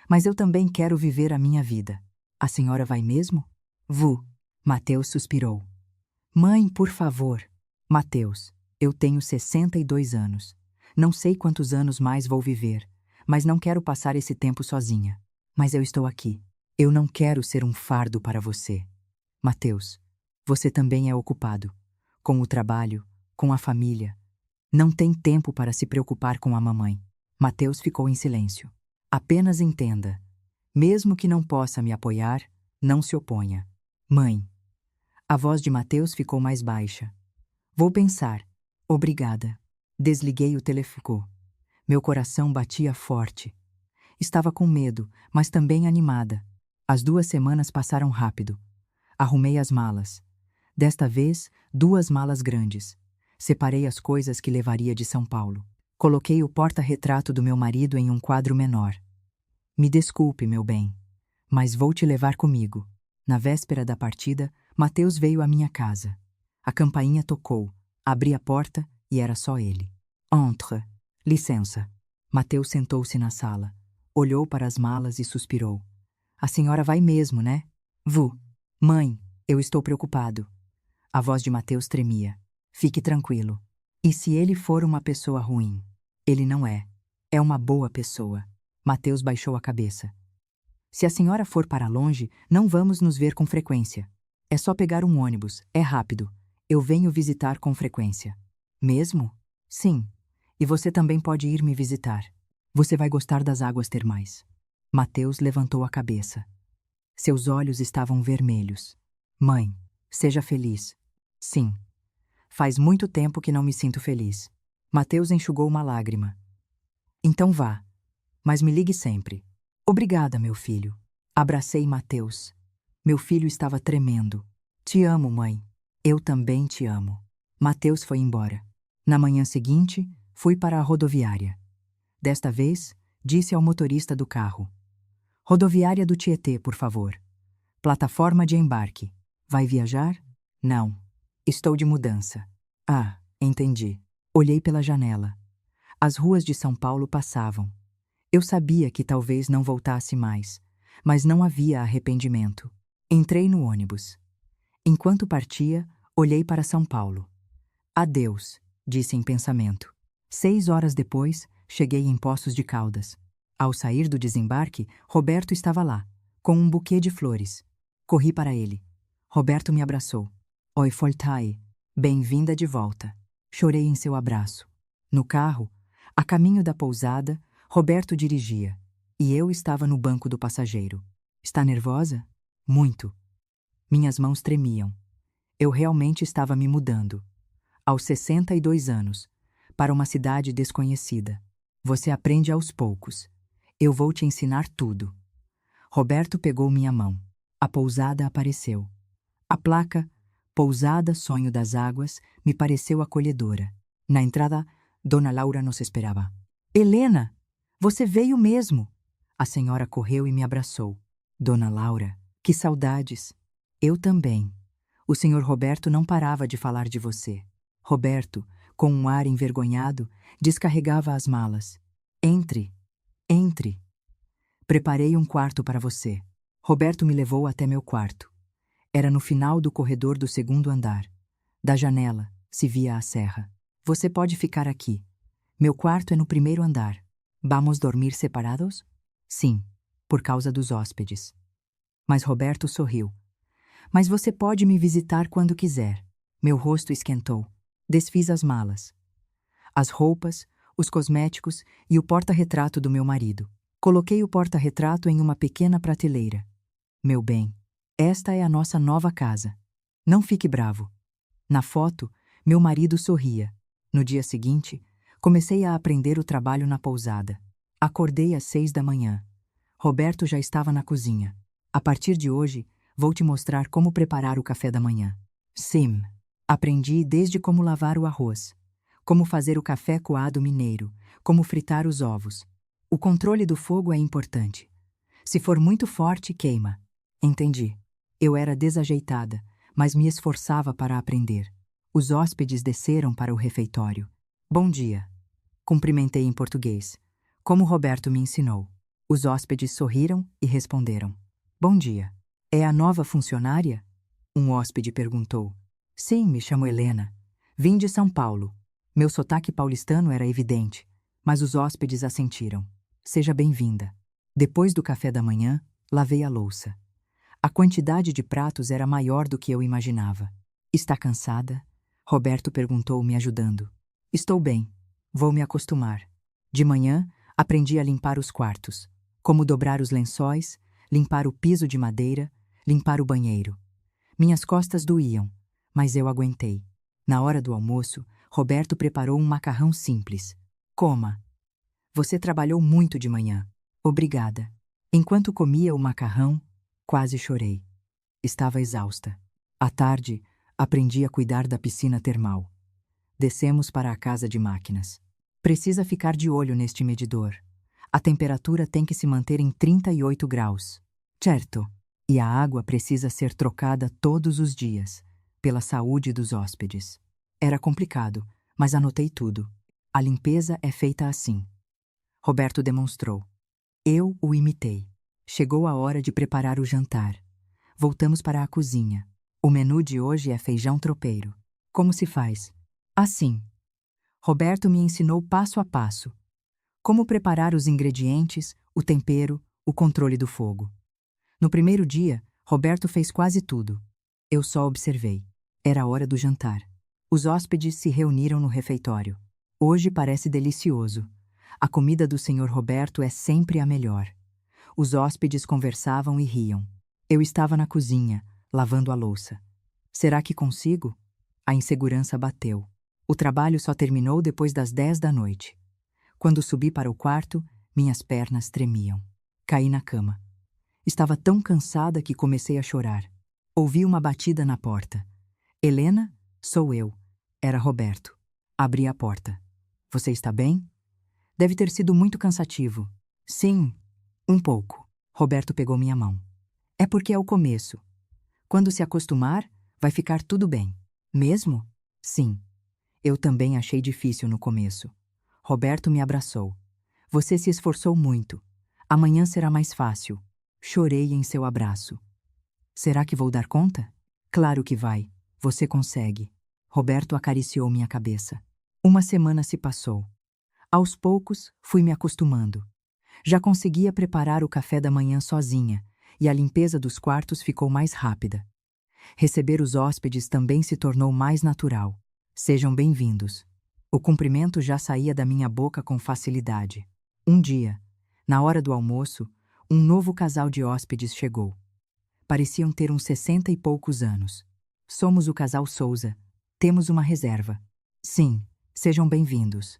Mas eu também quero viver a minha vida." "A senhora vai mesmo?" "Vou." Mateus suspirou. "Mãe, por favor." "Mateus, eu tenho 62 anos. Não sei quantos anos mais vou viver, mas não quero passar esse tempo sozinha. Mas eu estou aqui. Eu não quero ser um fardo para você." "Mateus, você também é ocupado. Com o trabalho, com a família. Não tem tempo para se preocupar com a mamãe." Mateus ficou em silêncio. "Apenas entenda. Mesmo que não possa me apoiar, não se oponha." "Mãe." A voz de Mateus ficou mais baixa. "Vou pensar. Obrigada." Desliguei o telefone. Meu coração batia forte. Estava com medo, mas também animada. As 2 semanas passaram rápido. Arrumei as malas. Desta vez, 2 malas grandes. Separei as coisas que levaria de São Paulo. Coloquei o porta-retrato do meu marido em um quadro menor. "Me desculpe, meu bem, mas vou te levar comigo." Na véspera da partida, Mateus veio à minha casa. A campainha tocou. Abri a porta e era só ele. "Entre." "Licença." Mateus sentou-se na sala. Olhou para as malas e suspirou. "A senhora vai mesmo, né?" "Vou." "Mãe, eu estou preocupado." A voz de Mateus tremia. "Fique tranquilo. E se ele for uma pessoa ruim?" "Ele não é. É uma boa pessoa." Mateus baixou a cabeça. "Se a senhora for para longe, não vamos nos ver com frequência. É só pegar um ônibus, é rápido. Eu venho visitar com frequência." "Mesmo?" "Sim. E você também pode ir me visitar. Você vai gostar das águas termais." Mateus levantou a cabeça. Seus olhos estavam vermelhos. "Mãe, seja feliz." "Sim. Faz muito tempo que não me sinto feliz." Mateus enxugou uma lágrima. "Então vá, mas me ligue sempre." "Obrigada, meu filho." Abracei Mateus. Meu filho estava tremendo. "Te amo, mãe." "Eu também te amo." Mateus foi embora. Na manhã seguinte, fui para a rodoviária. Desta vez, disse ao motorista do carro: "Rodoviária do Tietê, por favor. Plataforma de embarque. Vai viajar?" "Não. Estou de mudança." "Ah, entendi." Olhei pela janela. As ruas de São Paulo passavam. Eu sabia que talvez não voltasse mais, mas não havia arrependimento. Entrei no ônibus. Enquanto partia, olhei para São Paulo. "Adeus", disse em pensamento. 6 horas depois, cheguei em Poços de Caldas. Ao sair do desembarque, Roberto estava lá, com um buquê de flores. Corri para ele. Roberto me abraçou. "Oi, Foltai. Bem-vinda de volta." Chorei em seu abraço. No carro, a caminho da pousada, Roberto dirigia, e eu estava no banco do passageiro. "Está nervosa?" "Muito." Minhas mãos tremiam. Eu realmente estava me mudando. Aos 62 anos, para uma cidade desconhecida. Você aprende aos poucos. Eu vou te ensinar tudo." Roberto pegou minha mão. A pousada apareceu. A placa, Pousada Sonho das Águas, me pareceu acolhedora. Na entrada, Dona Laura nos esperava. Helena, você veio mesmo! A senhora correu e me abraçou. Dona Laura, que saudades! Eu também. O senhor Roberto não parava de falar de você. Roberto, com um ar envergonhado, descarregava as malas. Entre, entre. Preparei um quarto para você. Roberto me levou até meu quarto. Era no final do corredor do segundo andar. Da janela, se via a serra. Você pode ficar aqui. Meu quarto é no primeiro andar. Vamos dormir separados? Sim, por causa dos hóspedes. Mas Roberto sorriu. Mas você pode me visitar quando quiser. Meu rosto esquentou. Desfiz as malas. As roupas, os cosméticos e o porta-retrato do meu marido. Coloquei o porta-retrato em uma pequena prateleira. Meu bem, esta é a nossa nova casa. Não fique bravo. Na foto, meu marido sorria. No dia seguinte, comecei a aprender o trabalho na pousada. Acordei às 6 da manhã. Roberto já estava na cozinha. A partir de hoje, vou te mostrar como preparar o café da manhã. Sim, aprendi desde como lavar o arroz, como fazer o café coado mineiro, como fritar os ovos. O controle do fogo é importante. Se for muito forte, queima. Entendi. Eu era desajeitada, mas me esforçava para aprender. Os hóspedes desceram para o refeitório. Bom dia. Cumprimentei em português, como Roberto me ensinou. Os hóspedes sorriram e responderam. Bom dia. É a nova funcionária? Um hóspede perguntou. Sim, me chamo Helena. Vim de São Paulo. Meu sotaque paulistano era evidente, mas os hóspedes assentiram. Seja bem-vinda. Depois do café da manhã, lavei a louça. A quantidade de pratos era maior do que eu imaginava. Está cansada? Roberto perguntou, me ajudando. Estou bem. Vou me acostumar. De manhã, aprendi a limpar os quartos. Como dobrar os lençóis, limpar o piso de madeira, limpar o banheiro. Minhas costas doíam, mas eu aguentei. Na hora do almoço, Roberto preparou um macarrão simples. Coma. Você trabalhou muito de manhã. Obrigada. Enquanto comia o macarrão, quase chorei. Estava exausta. À tarde, aprendi a cuidar da piscina termal. Descemos para a casa de máquinas. Precisa ficar de olho neste medidor. A temperatura tem que se manter em 38 graus. Certo. E a água precisa ser trocada todos os dias, pela saúde dos hóspedes. Era complicado, mas anotei tudo. A limpeza é feita assim. Roberto demonstrou. Eu o imitei. Chegou a hora de preparar o jantar. Voltamos para a cozinha. O menu de hoje é feijão tropeiro. Como se faz? Assim. Roberto me ensinou passo a passo. Como preparar os ingredientes, o tempero, o controle do fogo. No primeiro dia, Roberto fez quase tudo. Eu só observei. Era a hora do jantar. Os hóspedes se reuniram no refeitório. Hoje parece delicioso. A comida do Sr. Roberto é sempre a melhor. Os hóspedes conversavam e riam. Eu estava na cozinha, lavando a louça. Será que consigo? A insegurança bateu. O trabalho só terminou depois das 10 da noite. Quando subi para o quarto, minhas pernas tremiam. Caí na cama. Estava tão cansada que comecei a chorar. Ouvi uma batida na porta. Helena, sou eu. Era Roberto. Abri a porta. Você está bem? Deve ter sido muito cansativo. Sim, um pouco. Roberto pegou minha mão. É porque é o começo. Quando se acostumar, vai ficar tudo bem. Mesmo? Sim. Eu também achei difícil no começo. Roberto me abraçou. Você se esforçou muito. Amanhã será mais fácil. Chorei em seu abraço. Será que vou dar conta? Claro que vai. Você consegue. Roberto acariciou minha cabeça. Uma semana se passou. Aos poucos, fui me acostumando. Já conseguia preparar o café da manhã sozinha, e a limpeza dos quartos ficou mais rápida. Receber os hóspedes também se tornou mais natural. Sejam bem-vindos. O cumprimento já saía da minha boca com facilidade. Um dia, na hora do almoço, um novo casal de hóspedes chegou. Pareciam ter uns 60 e poucos anos. Somos o casal Souza. Temos uma reserva. Sim, sejam bem-vindos.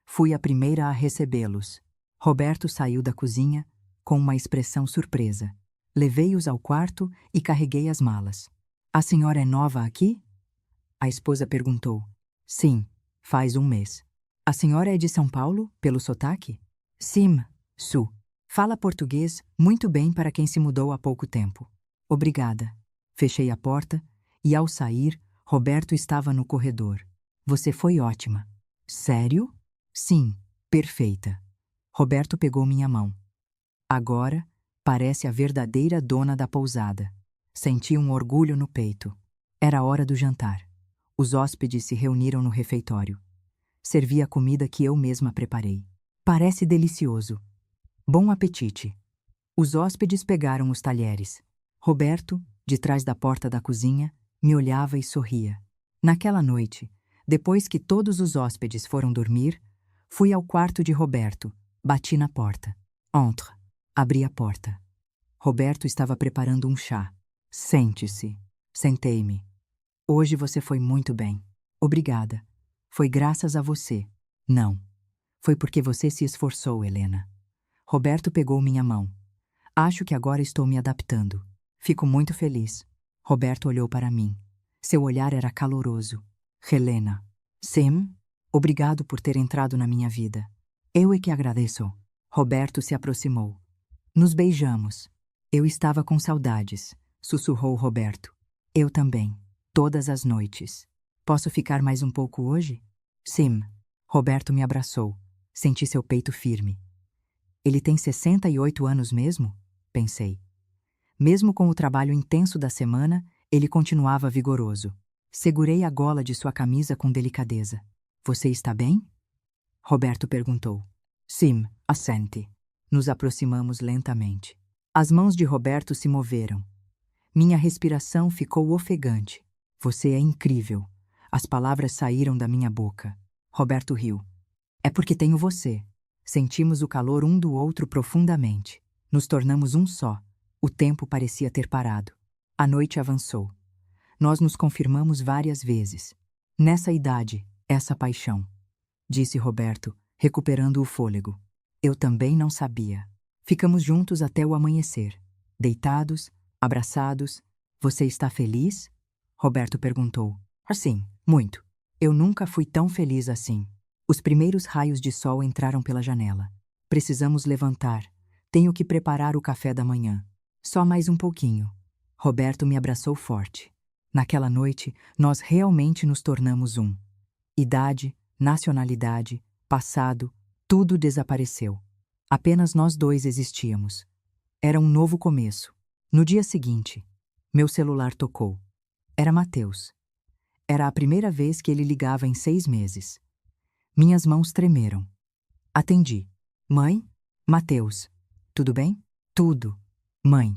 Fui a primeira a recebê-los. Roberto saiu da cozinha, com uma expressão surpresa. Levei-os ao quarto e carreguei as malas. A senhora é nova aqui? A esposa perguntou. Sim, faz um mês. A senhora é de São Paulo, pelo sotaque? Sim, Su. Fala português muito bem para quem se mudou há pouco tempo. Obrigada. Fechei a porta e, ao sair, Roberto estava no corredor. Você foi ótima. Sério? Sim, perfeita. Roberto pegou minha mão. Agora, parece a verdadeira dona da pousada. Senti um orgulho no peito. Era hora do jantar. Os hóspedes se reuniram no refeitório. Servi a comida que eu mesma preparei. Parece delicioso. Bom apetite. Os hóspedes pegaram os talheres. Roberto, de trás da porta da cozinha, me olhava e sorria. Naquela noite, depois que todos os hóspedes foram dormir, fui ao quarto de Roberto, bati na porta. Entre. Abri a porta. Roberto estava preparando um chá. Sente-se. Sentei-me. Hoje você foi muito bem. Obrigada. Foi graças a você. Não. Foi porque você se esforçou, Helena. Roberto pegou minha mão. Acho que agora estou me adaptando. Fico muito feliz. Roberto olhou para mim. Seu olhar era caloroso. Helena. Sim? Obrigado por ter entrado na minha vida. Eu é que agradeço. Roberto se aproximou. Nos beijamos. Eu estava com saudades, sussurrou Roberto. Eu também. Todas as noites. Posso ficar mais um pouco hoje? Sim. Roberto me abraçou. Senti seu peito firme. Ele tem 68 anos mesmo? Pensei. Mesmo com o trabalho intenso da semana, ele continuava vigoroso. Segurei a gola de sua camisa com delicadeza. Você está bem? Roberto perguntou. Sim, assente. Nos aproximamos lentamente. As mãos de Roberto se moveram. Minha respiração ficou ofegante. Você é incrível. As palavras saíram da minha boca. Roberto riu. É porque tenho você. Sentimos o calor um do outro profundamente. Nos tornamos um só. O tempo parecia ter parado. A noite avançou. Nós nos confirmamos várias vezes. Nessa idade, essa paixão, disse Roberto, recuperando o fôlego. Eu também não sabia. Ficamos juntos até o amanhecer. Deitados, abraçados. Você está feliz? Roberto perguntou. Sim, muito. Eu nunca fui tão feliz assim. Os primeiros raios de sol entraram pela janela. Precisamos levantar. Tenho que preparar o café da manhã. Só mais um pouquinho. Roberto me abraçou forte. Naquela noite, nós realmente nos tornamos um. Idade, nacionalidade, passado, tudo desapareceu. Apenas nós dois existíamos. Era um novo começo. No dia seguinte, meu celular tocou. Era Mateus. Era a primeira vez que ele ligava em 6 meses. Minhas mãos tremeram. Atendi. Mãe? Mateus. Tudo bem? Tudo. Mãe,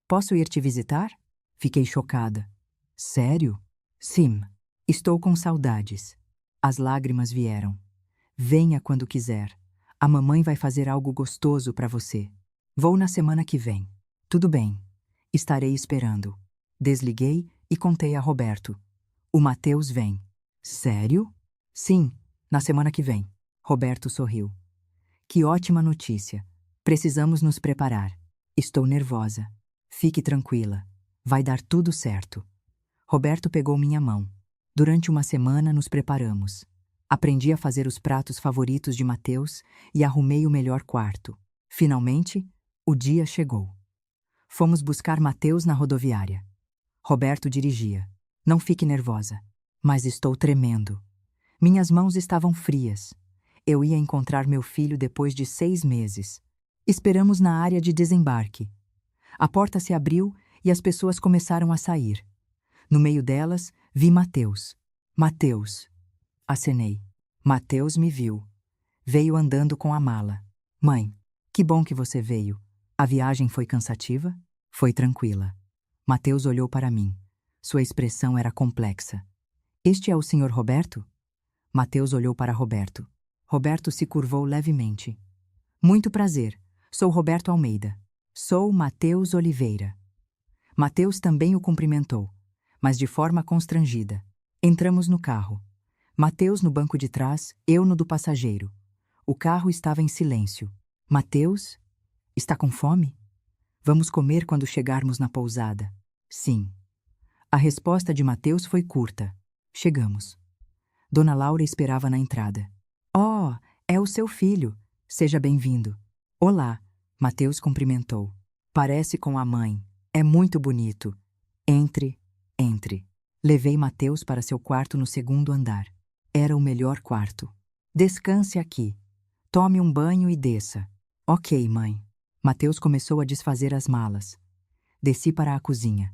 posso ir te visitar? Fiquei chocada. Sério? Sim. Estou com saudades. As lágrimas vieram. Venha quando quiser. A mamãe vai fazer algo gostoso para você. Vou na semana que vem. Tudo bem. Estarei esperando. Desliguei e contei a Roberto. O Mateus vem. Sério? Sim, na semana que vem. Roberto sorriu. Que ótima notícia. Precisamos nos preparar. Estou nervosa. Fique tranquila. Vai dar tudo certo. Roberto pegou minha mão. Durante uma semana nos preparamos. Aprendi a fazer os pratos favoritos de Mateus e arrumei o melhor quarto. Finalmente, o dia chegou. Fomos buscar Mateus na rodoviária. Roberto dirigia. Não fique nervosa. Mas estou tremendo. Minhas mãos estavam frias. Eu ia encontrar meu filho depois de 6 meses. Esperamos na área de desembarque. A porta se abriu e as pessoas começaram a sair. No meio delas, vi Mateus. Mateus. Acenei. Mateus me viu. Veio andando com a mala. Mãe, que bom que você veio. A viagem foi cansativa? Foi tranquila. Mateus olhou para mim. Sua expressão era complexa. Este é o Sr. Roberto? Mateus olhou para Roberto. Roberto se curvou levemente. Muito prazer. Sou Roberto Almeida. Sou Mateus Oliveira. Mateus também o cumprimentou, mas de forma constrangida. Entramos no carro. Mateus no banco de trás, eu no do passageiro. O carro estava em silêncio. Mateus? Está com fome? Vamos comer quando chegarmos na pousada. Sim. A resposta de Mateus foi curta. Chegamos. Dona Laura esperava na entrada. Oh, é o seu filho. Seja bem-vindo. Olá, Mateus cumprimentou. Parece com a mãe. É muito bonito. Entre, entre. Levei Mateus para seu quarto no segundo andar. Era o melhor quarto. Descanse aqui. Tome um banho e desça. Ok, mãe. Mateus começou a desfazer as malas. Desci para a cozinha.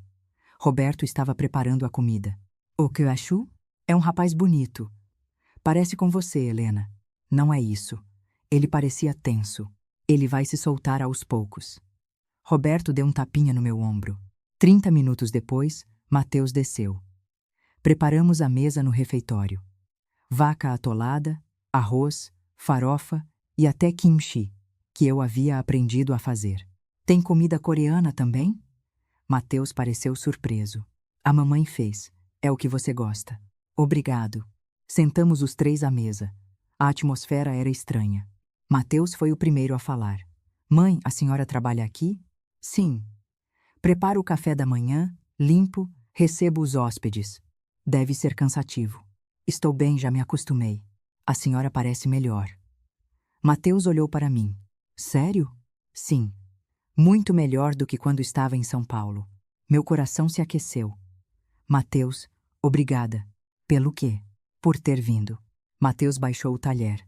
Roberto estava preparando a comida. O que achou? É um rapaz bonito. Parece com você, Helena. Não é isso. Ele parecia tenso. Ele vai se soltar aos poucos. Roberto deu um tapinha no meu ombro. 30 minutos depois, Mateus desceu. Preparamos a mesa no refeitório. Vaca atolada, arroz, farofa e até kimchi, que eu havia aprendido a fazer. Tem comida coreana também? Mateus pareceu surpreso. A mamãe fez. É o que você gosta. Obrigado. Sentamos os três à mesa. A atmosfera era estranha. Mateus foi o primeiro a falar. Mãe, a senhora trabalha aqui? Sim. Preparo o café da manhã, limpo, recebo os hóspedes. Deve ser cansativo. Estou bem, já me acostumei. A senhora parece melhor. Mateus olhou para mim. Sério? Sim. Muito melhor do que quando estava em São Paulo. Meu coração se aqueceu. Mateus, obrigada. Pelo quê? Por ter vindo. Mateus baixou o talher.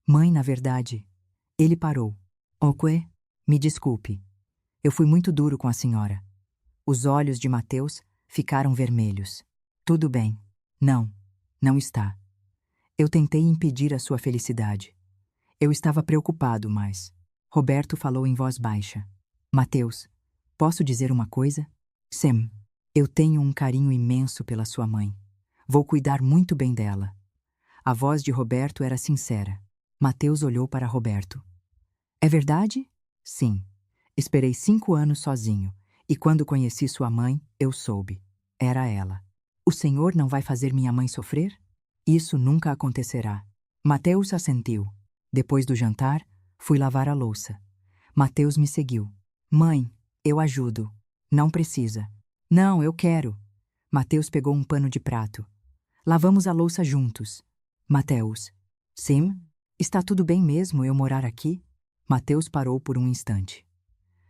Mãe, na verdade. Ele parou. O quê? Me desculpe. Eu fui muito duro com a senhora. Os olhos de Mateus ficaram vermelhos. Tudo bem. Não, não está. Eu tentei impedir a sua felicidade. Eu estava preocupado, mas... Roberto falou em voz baixa. Mateus, posso dizer uma coisa? Sim. Eu tenho um carinho imenso pela sua mãe. Vou cuidar muito bem dela. A voz de Roberto era sincera. Mateus olhou para Roberto. É verdade? Sim. Esperei 5 anos sozinho, e quando conheci sua mãe, eu soube. Era ela. O senhor não vai fazer minha mãe sofrer? Isso nunca acontecerá. Mateus assentiu. Depois do jantar, fui lavar a louça. Mateus me seguiu. Mãe, eu ajudo. Não precisa. Não, eu quero. Mateus pegou um pano de prato. Lavamos a louça juntos. Mateus. Sim? Está tudo bem mesmo eu morar aqui? Mateus parou por um instante.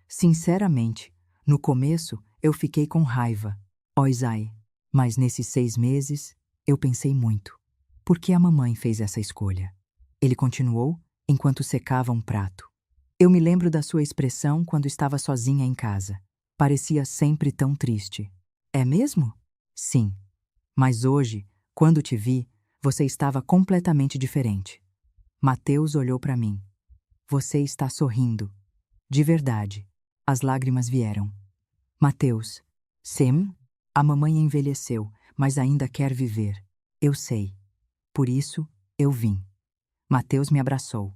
Sinceramente, no começo eu fiquei com raiva. Oisai. Mas nesses 6 meses, eu pensei muito. Por que a mamãe fez essa escolha? Ele continuou, enquanto secava um prato. Eu me lembro da sua expressão quando estava sozinha em casa. Parecia sempre tão triste. É mesmo? Sim. Mas hoje, quando te vi, você estava completamente diferente. Mateus olhou para mim. Você está sorrindo. De verdade. As lágrimas vieram. Mateus. Sim? A mamãe envelheceu, mas ainda quer viver. Eu sei. Por isso, eu vim. Mateus me abraçou.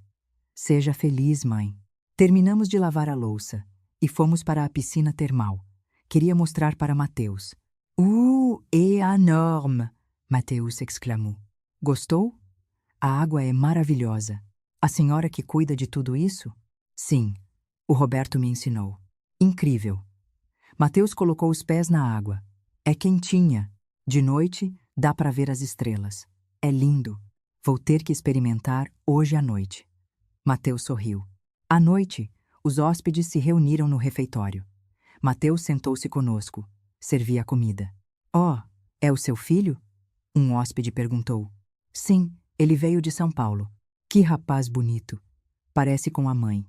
Seja feliz, mãe. Terminamos de lavar a louça e fomos para a piscina termal. Queria mostrar para Mateus. É enorme! Mateus exclamou. Gostou? A água é maravilhosa. A senhora que cuida de tudo isso? Sim. O Roberto me ensinou. Incrível. Mateus colocou os pés na água. É quentinha. De noite, dá para ver as estrelas. É lindo. Vou ter que experimentar hoje à noite. Mateus sorriu. À noite, os hóspedes se reuniram no refeitório. Mateus sentou-se conosco. Servia a comida. Oh, é o seu filho? Um hóspede perguntou. Sim, ele veio de São Paulo. Que rapaz bonito. Parece com a mãe.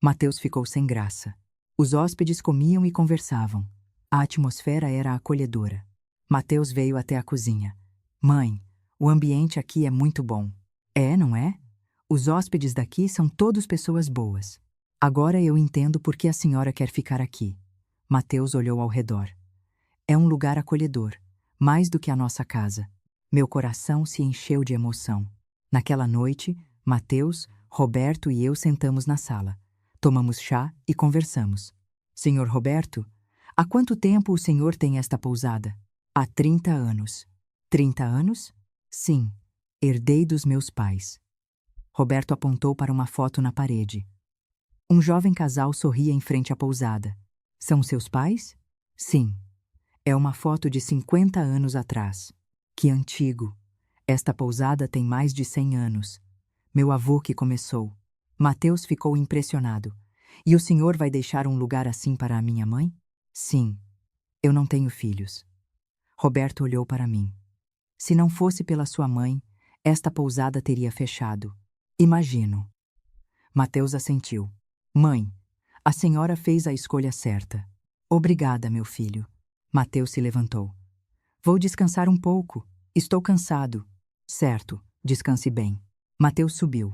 Mateus ficou sem graça. Os hóspedes comiam e conversavam. A atmosfera era acolhedora. Mateus veio até a cozinha. Mãe, o ambiente aqui é muito bom. É, não é? Os hóspedes daqui são todos pessoas boas. Agora eu entendo por que a senhora quer ficar aqui. Mateus olhou ao redor. É um lugar acolhedor, mais do que a nossa casa. Meu coração se encheu de emoção. Naquela noite, Mateus, Roberto e eu sentamos na sala. Tomamos chá e conversamos. Senhor Roberto, há quanto tempo o senhor tem esta pousada? Há 30 anos. 30 anos? Sim. Herdei dos meus pais. Roberto apontou para uma foto na parede. Um jovem casal sorria em frente à pousada. São seus pais? Sim. É uma foto de 50 anos atrás. Que antigo! Esta pousada tem mais de 100 anos. Meu avô que começou. Mateus ficou impressionado. E o senhor vai deixar um lugar assim para a minha mãe? Sim. Eu não tenho filhos. Roberto olhou para mim. Se não fosse pela sua mãe, esta pousada teria fechado. Imagino. Mateus assentiu. Mãe, a senhora fez a escolha certa. Obrigada, meu filho. Mateus se levantou. Vou descansar um pouco. Estou cansado. Certo, descanse bem. Mateus subiu.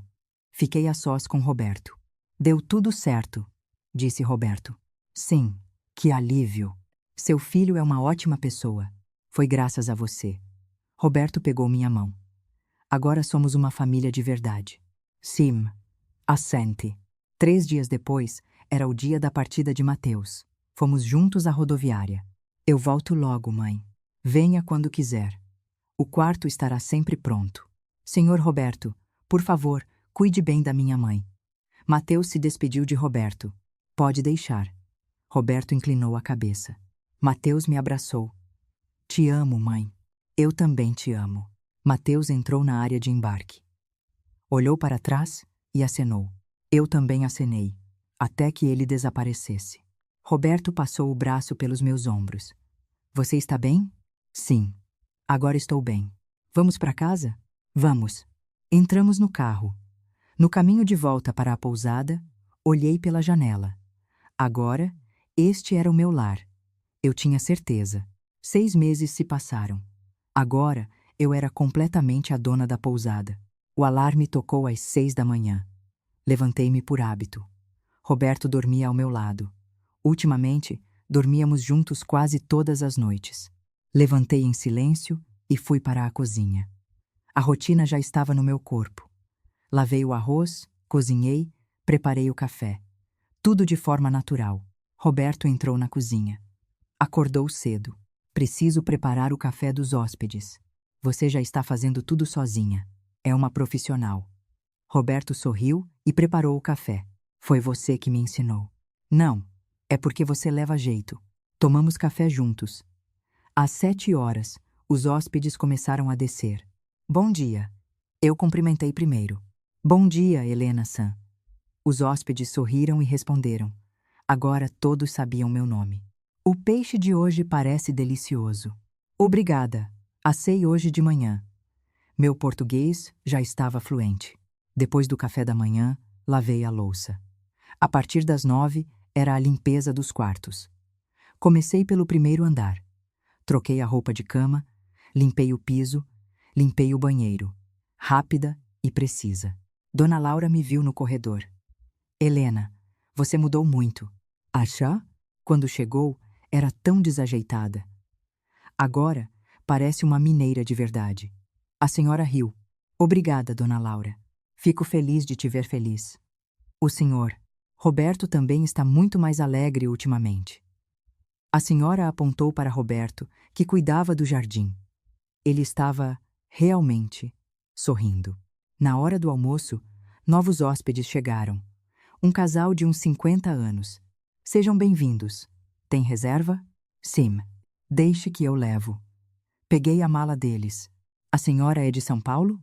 Fiquei a sós com Roberto. Deu tudo certo, disse Roberto. Sim, que alívio. Seu filho é uma ótima pessoa. Foi graças a você. Roberto pegou minha mão. Agora somos uma família de verdade. Sim, assente. 3 dias depois, era o dia da partida de Mateus. Fomos juntos à rodoviária. Eu volto logo, mãe. Venha quando quiser. O quarto estará sempre pronto. Senhor Roberto, por favor, cuide bem da minha mãe. Mateus se despediu de Roberto. Pode deixar. Roberto inclinou a cabeça. Mateus me abraçou. Te amo, mãe. Eu também te amo. Mateus entrou na área de embarque. Olhou para trás e acenou. Eu também acenei, até que ele desaparecesse. Roberto passou o braço pelos meus ombros. Você está bem? Sim. Agora estou bem. Vamos para casa? Vamos. Entramos no carro. No caminho de volta para a pousada, olhei pela janela. Agora, este era o meu lar. Eu tinha certeza. 6 meses se passaram. Agora, eu era completamente a dona da pousada. O alarme tocou às 6 da manhã. Levantei-me por hábito. Roberto dormia ao meu lado. Ultimamente, dormíamos juntos quase todas as noites. Levantei em silêncio e fui para a cozinha. A rotina já estava no meu corpo. Lavei o arroz, cozinhei, preparei o café. Tudo de forma natural. Roberto entrou na cozinha. Acordou cedo. Preciso preparar o café dos hóspedes. Você já está fazendo tudo sozinha. É uma profissional. Roberto sorriu e preparou o café. Foi você que me ensinou. Não, é porque você leva jeito. Tomamos café juntos. Às 7 horas, os hóspedes começaram a descer. Bom dia. Eu cumprimentei primeiro. Bom dia, Helena-san. Os hóspedes sorriram e responderam. Agora todos sabiam meu nome. O peixe de hoje parece delicioso. Obrigada. Assei hoje de manhã. Meu português já estava fluente. Depois do café da manhã, lavei a louça. A partir das 9, era a limpeza dos quartos. Comecei pelo primeiro andar. Troquei a roupa de cama, limpei o piso, limpei o banheiro. Rápida e precisa. Dona Laura me viu no corredor. Helena, você mudou muito. Acha? Quando chegou, era tão desajeitada. Agora, parece uma mineira de verdade. A senhora riu. Obrigada, Dona Laura. Fico feliz de te ver feliz. O senhor, Roberto, também está muito mais alegre ultimamente. A senhora apontou para Roberto, que cuidava do jardim. Ele estava, realmente, sorrindo. Na hora do almoço, novos hóspedes chegaram. Um casal de uns 50 anos. Sejam bem-vindos. Tem reserva? Sim. Deixe que eu levo. Peguei a mala deles. A senhora é de São Paulo?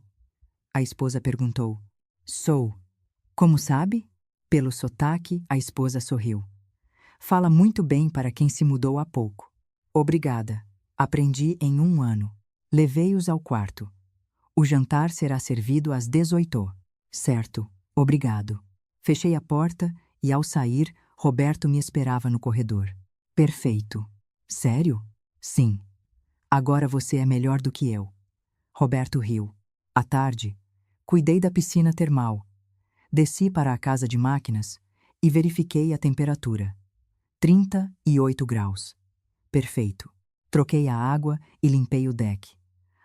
A esposa perguntou. Sou. Como sabe? Pelo sotaque, a esposa sorriu. Fala muito bem para quem se mudou há pouco. Obrigada. Aprendi em 1 ano. Levei-os ao quarto. O jantar será servido às 18. Certo. Obrigado. Fechei a porta e, ao sair, Roberto me esperava no corredor. Perfeito. Sério? Sim. Agora você é melhor do que eu. Roberto riu. À tarde, cuidei da piscina termal. Desci para a casa de máquinas e verifiquei a temperatura. 38 graus. Perfeito. Troquei a água e limpei o deck.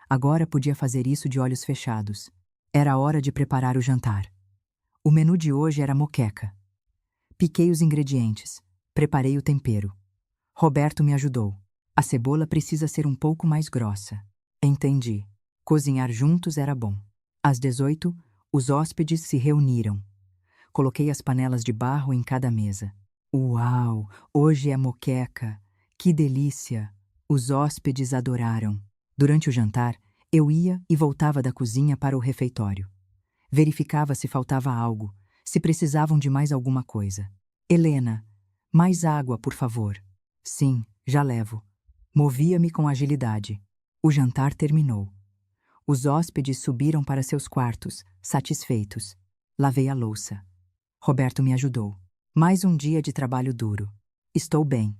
Agora podia fazer isso de olhos fechados. Era hora de preparar o jantar. O menu de hoje era moqueca. Piquei os ingredientes. Preparei o tempero. Roberto me ajudou. A cebola precisa ser um pouco mais grossa. Entendi. Cozinhar juntos era bom. Às 18, os hóspedes se reuniram. Coloquei as panelas de barro em cada mesa. Uau! Hoje é moqueca! Que delícia! Os hóspedes adoraram. Durante o jantar, eu ia e voltava da cozinha para o refeitório. Verificava se faltava algo, se precisavam de mais alguma coisa. Helena, mais água, por favor. Sim, já levo. Movia-me com agilidade. O jantar terminou. Os hóspedes subiram para seus quartos, satisfeitos. Lavei a louça. Roberto me ajudou. Mais um dia de trabalho duro. Estou bem.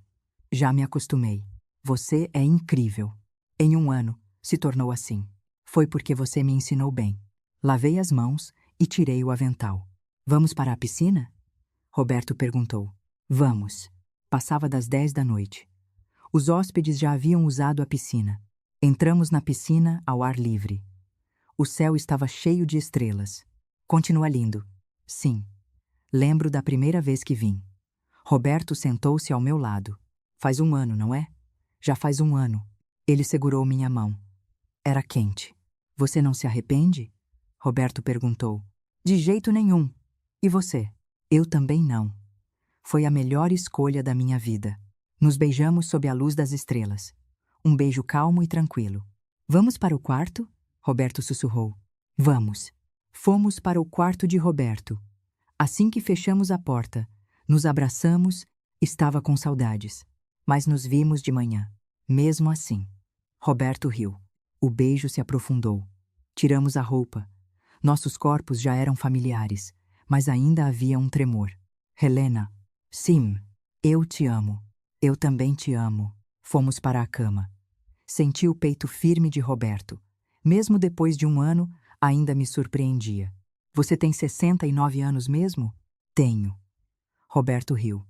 Já me acostumei. Você é incrível. Em um ano, se tornou assim. Foi porque você me ensinou bem. Lavei as mãos e tirei o avental. Vamos para a piscina? Roberto perguntou. Vamos. Passava das 10 da noite. Os hóspedes já haviam usado a piscina. Entramos na piscina ao ar livre. O céu estava cheio de estrelas. Continua lindo. Sim. Lembro da primeira vez que vim. Roberto sentou-se ao meu lado. Faz um ano, não é? Já faz um ano. Ele segurou minha mão. Era quente. Você não se arrepende? Roberto perguntou. De jeito nenhum. E você? Eu também não. Foi a melhor escolha da minha vida. Nos beijamos sob a luz das estrelas. Um beijo calmo e tranquilo. Vamos para o quarto? Roberto sussurrou. Vamos. Fomos para o quarto de Roberto. Assim que fechamos a porta, nos abraçamos, estava com saudades. Mas nos vimos de manhã. Mesmo assim. Roberto riu. O beijo se aprofundou. Tiramos a roupa. Nossos corpos já eram familiares, mas ainda havia um tremor. Helena. Sim. Eu te amo. Eu também te amo. Fomos para a cama. Senti o peito firme de Roberto. Mesmo depois de um ano, ainda me surpreendia. Você tem 69 anos mesmo? Tenho. Roberto riu.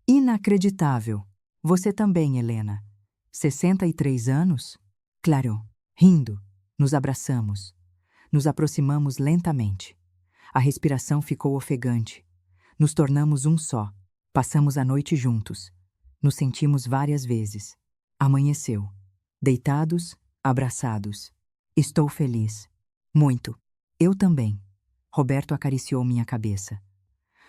Inacreditável. Você também, Helena. 63 anos? Claro. Rindo, nos abraçamos. Nos aproximamos lentamente. A respiração ficou ofegante. Nos tornamos um só. Passamos a noite juntos. Nos sentimos várias vezes. Amanheceu. Deitados, abraçados. Estou feliz. Muito. Eu também. Roberto acariciou minha cabeça.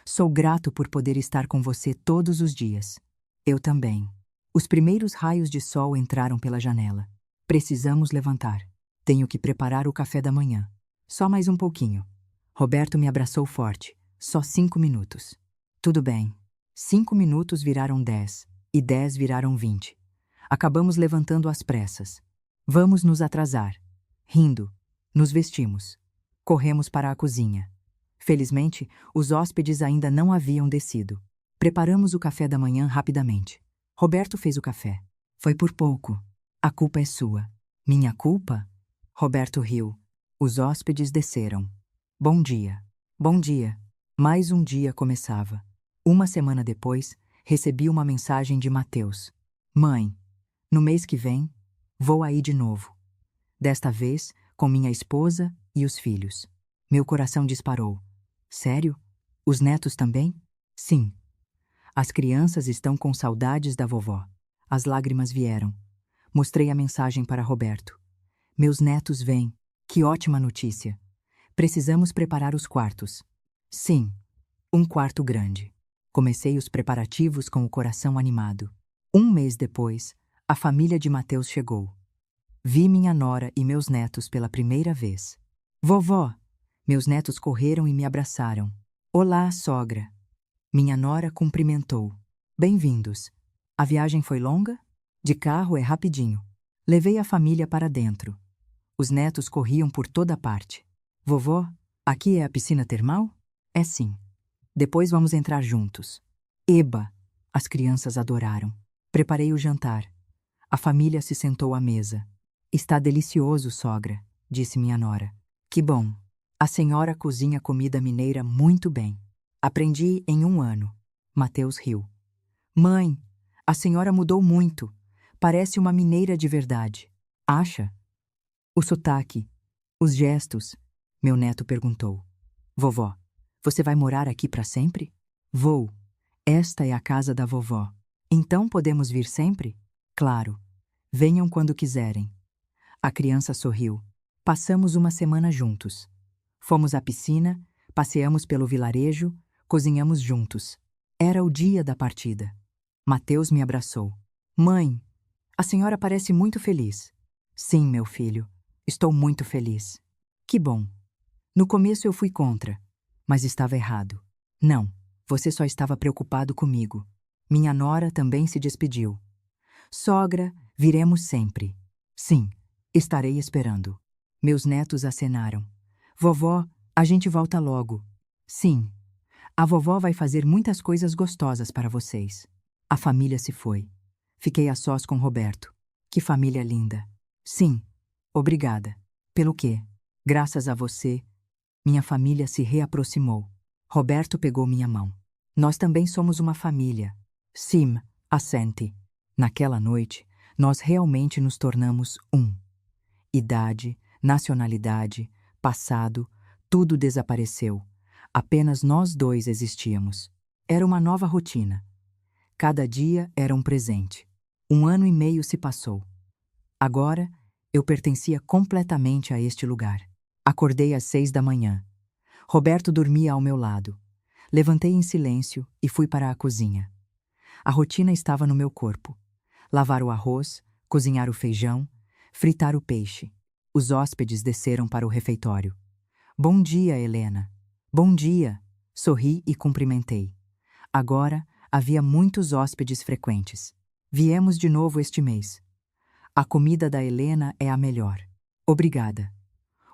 Sou grato por poder estar com você todos os dias. Eu também. Os primeiros raios de sol entraram pela janela. Precisamos levantar. Tenho que preparar o café da manhã. Só mais um pouquinho. Roberto me abraçou forte. Só 5 minutos. Tudo bem. 5 minutos viraram 10, e 10 viraram 20. Acabamos levantando às pressas. Vamos nos atrasar. Rindo, nos vestimos. Corremos para a cozinha. Felizmente, os hóspedes ainda não haviam descido. Preparamos o café da manhã rapidamente. Roberto fez o café. Foi por pouco. A culpa é sua. Minha culpa? Roberto riu. Os hóspedes desceram. Bom dia. Bom dia. Mais um dia começava. Uma semana depois, recebi uma mensagem de Mateus. Mãe, no mês que vem, vou aí de novo. Desta vez, com minha esposa e os filhos. Meu coração disparou. Sério? Os netos também? Sim. As crianças estão com saudades da vovó. As lágrimas vieram. Mostrei a mensagem para Roberto. Meus netos vêm. Que ótima notícia. Precisamos preparar os quartos. Sim, um quarto grande. Comecei os preparativos com o coração animado. Um mês depois, a família de Mateus chegou. Vi minha nora e meus netos pela primeira vez. Vovó! Meus netos correram e me abraçaram. Olá, sogra! Minha nora cumprimentou. Bem-vindos. A viagem foi longa? De carro é rapidinho. Levei a família para dentro. Os netos corriam por toda parte. Vovó, aqui é a piscina termal? É sim. Depois vamos entrar juntos. Eba! As crianças adoraram. Preparei o jantar. A família se sentou à mesa. Está delicioso, sogra, disse minha nora. Que bom. A senhora cozinha comida mineira muito bem. Aprendi em um ano. Mateus riu. Mãe, a senhora mudou muito. Parece uma mineira de verdade. Acha? O sotaque, os gestos, meu neto perguntou. Vovó, você vai morar aqui para sempre? Vou. Esta é a casa da vovó. Então podemos vir sempre? Claro. Venham quando quiserem. A criança sorriu. Passamos uma semana juntos. Fomos à piscina, passeamos pelo vilarejo, Cozinhamos juntos. Era o dia da partida. Mateus me abraçou. Mãe, a senhora parece muito feliz. Sim, meu filho, estou muito feliz. Que bom. No começo eu fui contra, mas estava errado. Não, você só estava preocupado comigo. Minha nora também se despediu. Sogra, viremos sempre. Sim, estarei esperando. Meus netos acenaram. Vovó, a gente volta logo. Sim, a vovó vai fazer muitas coisas gostosas para vocês. A família se foi. Fiquei a sós com Roberto. Que família linda. Sim, obrigada. Pelo quê? Graças a você, minha família se reaproximou. Roberto pegou minha mão. Nós também somos uma família. Sim, assente. Naquela noite, nós realmente nos tornamos um. Idade, nacionalidade, passado, tudo desapareceu. Apenas nós dois existíamos. Era uma nova rotina. Cada dia era um presente. 1 ano e meio se passou. Agora, eu pertencia completamente a este lugar. Acordei às 6 da manhã. Roberto dormia ao meu lado. Levantei em silêncio e fui para a cozinha. A rotina estava no meu corpo. Lavar o arroz, cozinhar o feijão, fritar o peixe. Os hóspedes desceram para o refeitório. Bom dia, Helena. Bom dia. Sorri e cumprimentei. Agora, havia muitos hóspedes frequentes. Viemos de novo este mês. A comida da Helena é a melhor. Obrigada.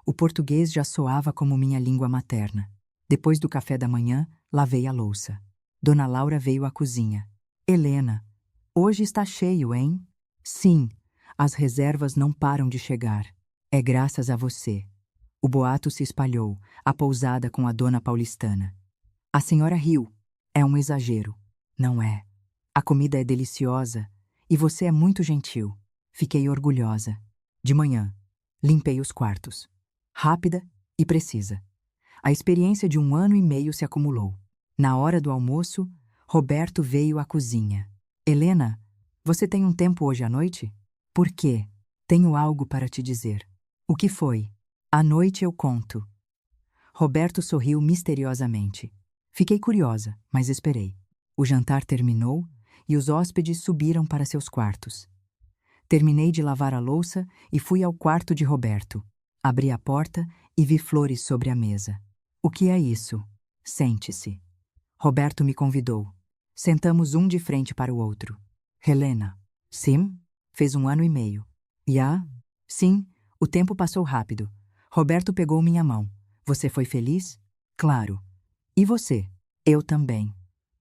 O português já soava como minha língua materna. Depois do café da manhã, lavei a louça. Dona Laura veio à cozinha. Helena, hoje está cheio, hein? Sim, as reservas não param de chegar. É graças a você. O boato se espalhou, a pousada com a dona paulistana. A senhora riu. É um exagero. Não é. A comida é deliciosa e você é muito gentil. Fiquei orgulhosa. De manhã, limpei os quartos. Rápida e precisa. A experiência de 1 ano e meio se acumulou. Na hora do almoço, Roberto veio à cozinha. Helena, você tem um tempo hoje à noite? Por quê? Tenho algo para te dizer. O que foi? À noite eu conto. Roberto sorriu misteriosamente. Fiquei curiosa, mas esperei. O jantar terminou e os hóspedes subiram para seus quartos. Terminei de lavar a louça e fui ao quarto de Roberto. Abri a porta e vi flores sobre a mesa. O que é isso? Sente-se. Roberto me convidou. Sentamos um de frente para o outro. Helena. Sim? Fez 1 ano e meio. Já? Sim, o tempo passou rápido. Roberto pegou minha mão. Você foi feliz? Claro. E você? Eu também.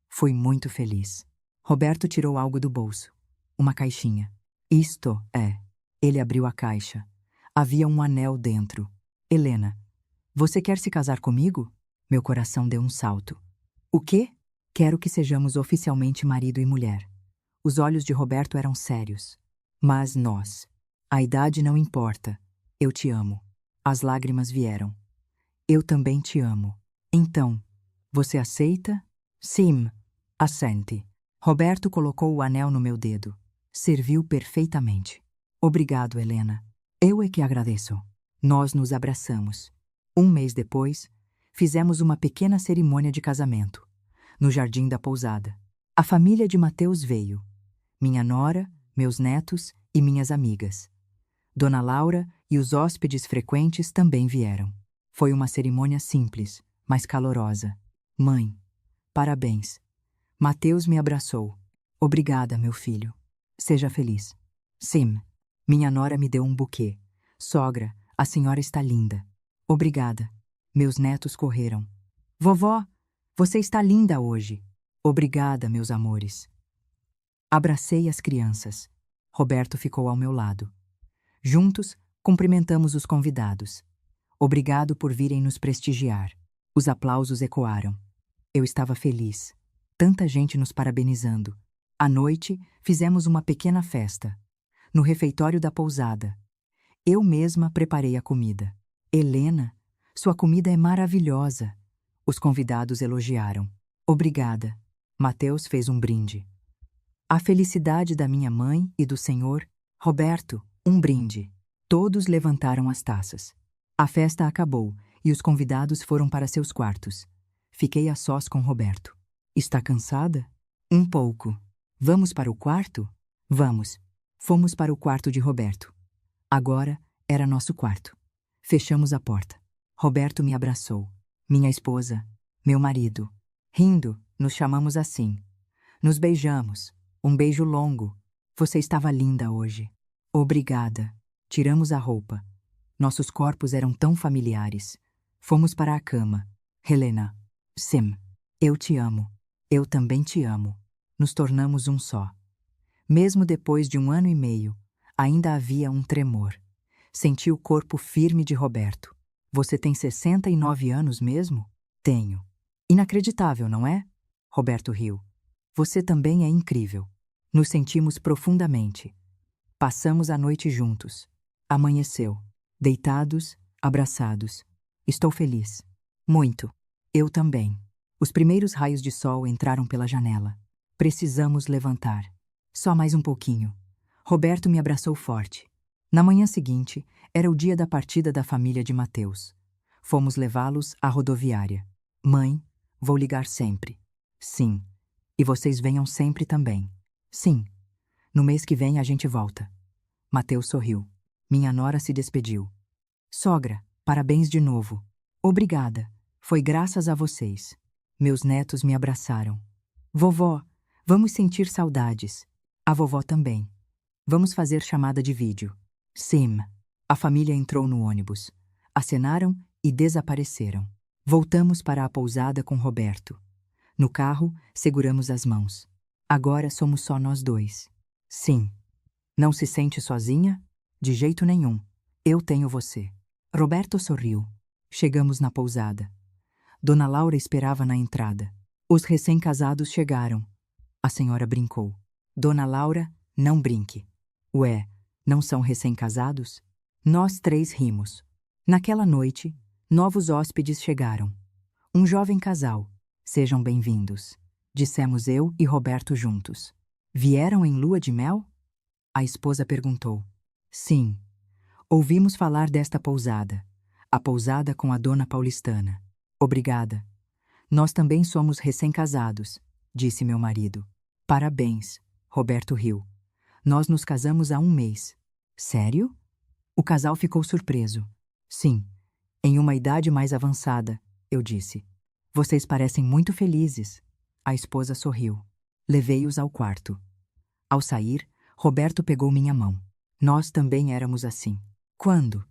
Fui muito feliz. Roberto tirou algo do bolso. Uma caixinha. Isto é. Ele abriu a caixa. Havia um anel dentro. Helena, você quer se casar comigo? Meu coração deu um salto. O quê? Quero que sejamos oficialmente marido e mulher. Os olhos de Roberto eram sérios. Mas nós. A idade não importa. Eu te amo. As lágrimas vieram. Eu também te amo. Então, você aceita? Sim. Assente. Roberto colocou o anel no meu dedo. Serviu perfeitamente. Obrigado, Helena. Eu é que agradeço. Nós nos abraçamos. 1 mês depois, fizemos uma pequena cerimônia de casamento, no jardim da pousada. A família de Mateus veio. Minha nora, meus netos e minhas amigas. Dona Laura e os hóspedes frequentes também vieram. Foi uma cerimônia simples, mas calorosa. Mãe, parabéns. Mateus me abraçou. Obrigada, meu filho. Seja feliz. Sim. Minha nora me deu um buquê. Sogra, a senhora está linda. Obrigada. Meus netos correram. Vovó, você está linda hoje. Obrigada, meus amores. Abracei as crianças. Roberto ficou ao meu lado. Juntos, cumprimentamos os convidados. Obrigado por virem nos prestigiar. Os aplausos ecoaram. Eu estava feliz. Tanta gente nos parabenizando. À noite, fizemos uma pequena festa. No refeitório da pousada. Eu mesma preparei a comida. Helena, sua comida é maravilhosa. Os convidados elogiaram. Obrigada. Mateus fez um brinde. A felicidade da minha mãe e do senhor, Roberto, um brinde. Todos levantaram as taças. A festa acabou e os convidados foram para seus quartos. Fiquei a sós com Roberto. Está cansada? Um pouco. Vamos para o quarto? Vamos. Fomos para o quarto de Roberto. Agora era nosso quarto. Fechamos a porta. Roberto me abraçou. Minha esposa, meu marido. Rindo, nos chamamos assim. Nos beijamos. Um beijo longo. Você estava linda hoje. Obrigada. Tiramos a roupa. Nossos corpos eram tão familiares. Fomos para a cama. Helena. Sim. Eu te amo. Eu também te amo. Nos tornamos um só. Mesmo depois de 1 ano e meio, ainda havia um tremor. Senti o corpo firme de Roberto. Você tem 69 anos mesmo? Tenho. Inacreditável, não é? Roberto riu. Você também é incrível. Nos sentimos profundamente. Passamos a noite juntos. Amanheceu. Deitados, abraçados. Estou feliz. Muito. Eu também. Os primeiros raios de sol entraram pela janela. Precisamos levantar. Só mais um pouquinho. Roberto me abraçou forte. Na manhã seguinte, era o dia da partida da família de Mateus. Fomos levá-los à rodoviária. Mãe, vou ligar sempre. Sim. E vocês venham sempre também. Sim. No mês que vem a gente volta. Mateus sorriu. Minha nora se despediu. Sogra, parabéns de novo. Obrigada. Foi graças a vocês. Meus netos me abraçaram. Vovó, vamos sentir saudades. A vovó também. Vamos fazer chamada de vídeo. Sim. A família entrou no ônibus. Acenaram e desapareceram. Voltamos para a pousada com Roberto. No carro, seguramos as mãos. Agora somos só nós dois. Sim. Não se sente sozinha? De jeito nenhum. Eu tenho você. Roberto sorriu. Chegamos na pousada. Dona Laura esperava na entrada. Os recém-casados chegaram. A senhora brincou. Dona Laura, não brinque. Ué, não são recém-casados? Nós 3 rimos. Naquela noite, novos hóspedes chegaram. Um jovem casal. Sejam bem-vindos. Dissemos eu e Roberto juntos. Vieram em lua de mel? A esposa perguntou. Sim. Ouvimos falar desta pousada. A pousada com a dona paulistana. Obrigada. Nós também somos recém-casados, disse meu marido. Parabéns. Roberto riu. Nós nos casamos há 1 mês. Sério? O casal ficou surpreso. Sim. Em uma idade mais avançada, eu disse. Vocês parecem muito felizes. A esposa sorriu. Levei-os ao quarto. Ao sair, Roberto pegou minha mão. Nós também éramos assim. Quando?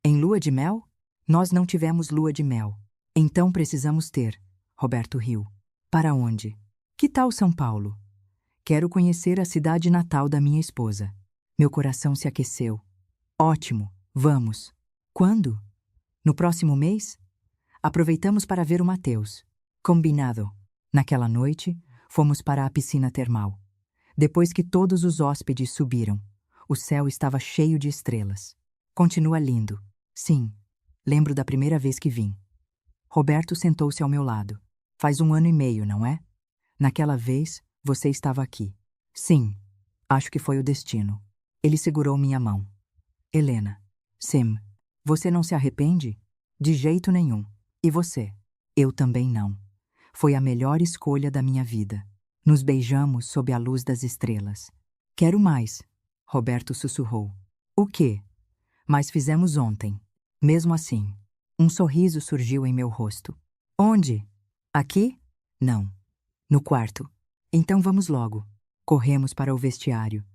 Em lua de mel? Nós não tivemos lua de mel. Então precisamos ter. Roberto riu. Para onde? Que tal São Paulo? Quero conhecer a cidade natal da minha esposa. Meu coração se aqueceu. Ótimo, vamos. Quando? No próximo mês? Aproveitamos para ver o Mateus. Combinado. Naquela noite, fomos para a piscina termal. Depois que todos os hóspedes subiram, o céu estava cheio de estrelas. Continua lindo. Sim, lembro da primeira vez que vim. Roberto sentou-se ao meu lado. Faz 1 ano e meio, não é? Naquela vez, você estava aqui. Sim, acho que foi o destino. Ele segurou minha mão. Helena. Sim. Você não se arrepende? De jeito nenhum. E você? Eu também não. Foi a melhor escolha da minha vida. Nos beijamos sob a luz das estrelas. Quero mais. Roberto sussurrou. O quê? Mas fizemos ontem. Mesmo assim, um sorriso surgiu em meu rosto. Onde? Aqui? Não. No quarto. Então vamos logo. Corremos para o vestiário.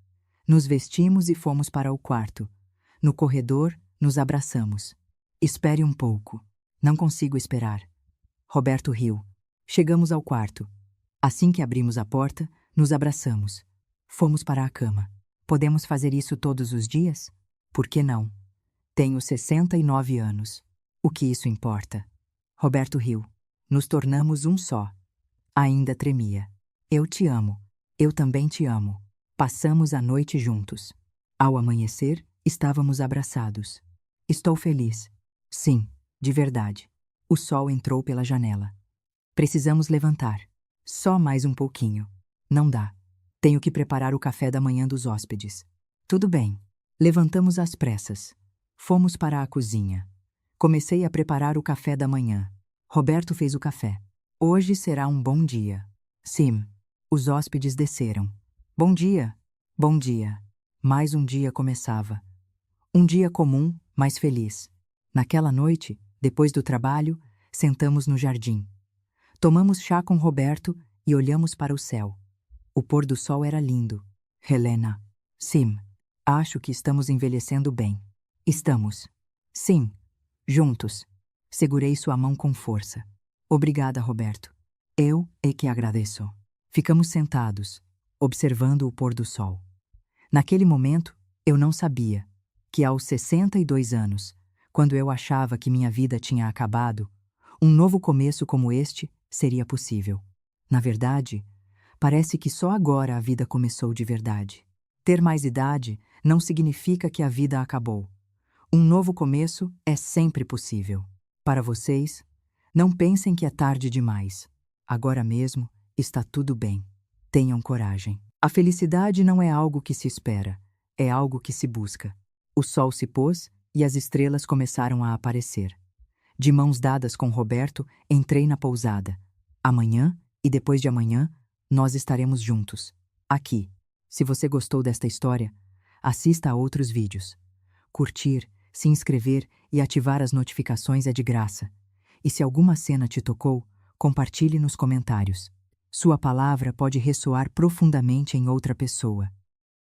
Nos vestimos e fomos para o quarto. No corredor, nos abraçamos. Espere um pouco. Não consigo esperar. Roberto riu. Chegamos ao quarto. Assim que abrimos a porta, nos abraçamos. Fomos para a cama. Podemos fazer isso todos os dias? Por que não? Tenho 69 anos. O que isso importa? Roberto riu. Nos tornamos um só. Ainda tremia. Eu te amo. Eu também te amo. Passamos a noite juntos. Ao amanhecer, estávamos abraçados. Estou feliz. Sim, de verdade. O sol entrou pela janela. Precisamos levantar. Só mais um pouquinho. Não dá. Tenho que preparar o café da manhã dos hóspedes. Tudo bem. Levantamos às pressas. Fomos para a cozinha. Comecei a preparar o café da manhã. Roberto fez o café. Hoje será um bom dia. Sim. Os hóspedes desceram. Bom dia. Bom dia. Mais um dia começava. Um dia comum, mas feliz. Naquela noite, depois do trabalho, sentamos no jardim. Tomamos chá com Roberto e olhamos para o céu. O pôr do sol era lindo. Helena. Sim. Acho que estamos envelhecendo bem. Estamos. Sim. Juntos. Segurei sua mão com força. Obrigada, Roberto. Eu é que agradeço. Ficamos sentados, observando o pôr do sol. Naquele momento, eu não sabia que aos 62 anos, quando eu achava que minha vida tinha acabado, um novo começo como este seria possível. Na verdade, parece que só agora a vida começou de verdade. Ter mais idade não significa que a vida acabou. Um novo começo é sempre possível. Para vocês, não pensem que é tarde demais. Agora mesmo está tudo bem. Tenham coragem. A felicidade não é algo que se espera, é algo que se busca. O sol se pôs e as estrelas começaram a aparecer. De mãos dadas com Roberto, entrei na pousada. Amanhã e depois de amanhã, nós estaremos juntos. Aqui. Se você gostou desta história, assista a outros vídeos. Curtir, se inscrever e ativar as notificações é de graça. E se alguma cena te tocou, compartilhe nos comentários. Sua palavra pode ressoar profundamente em outra pessoa.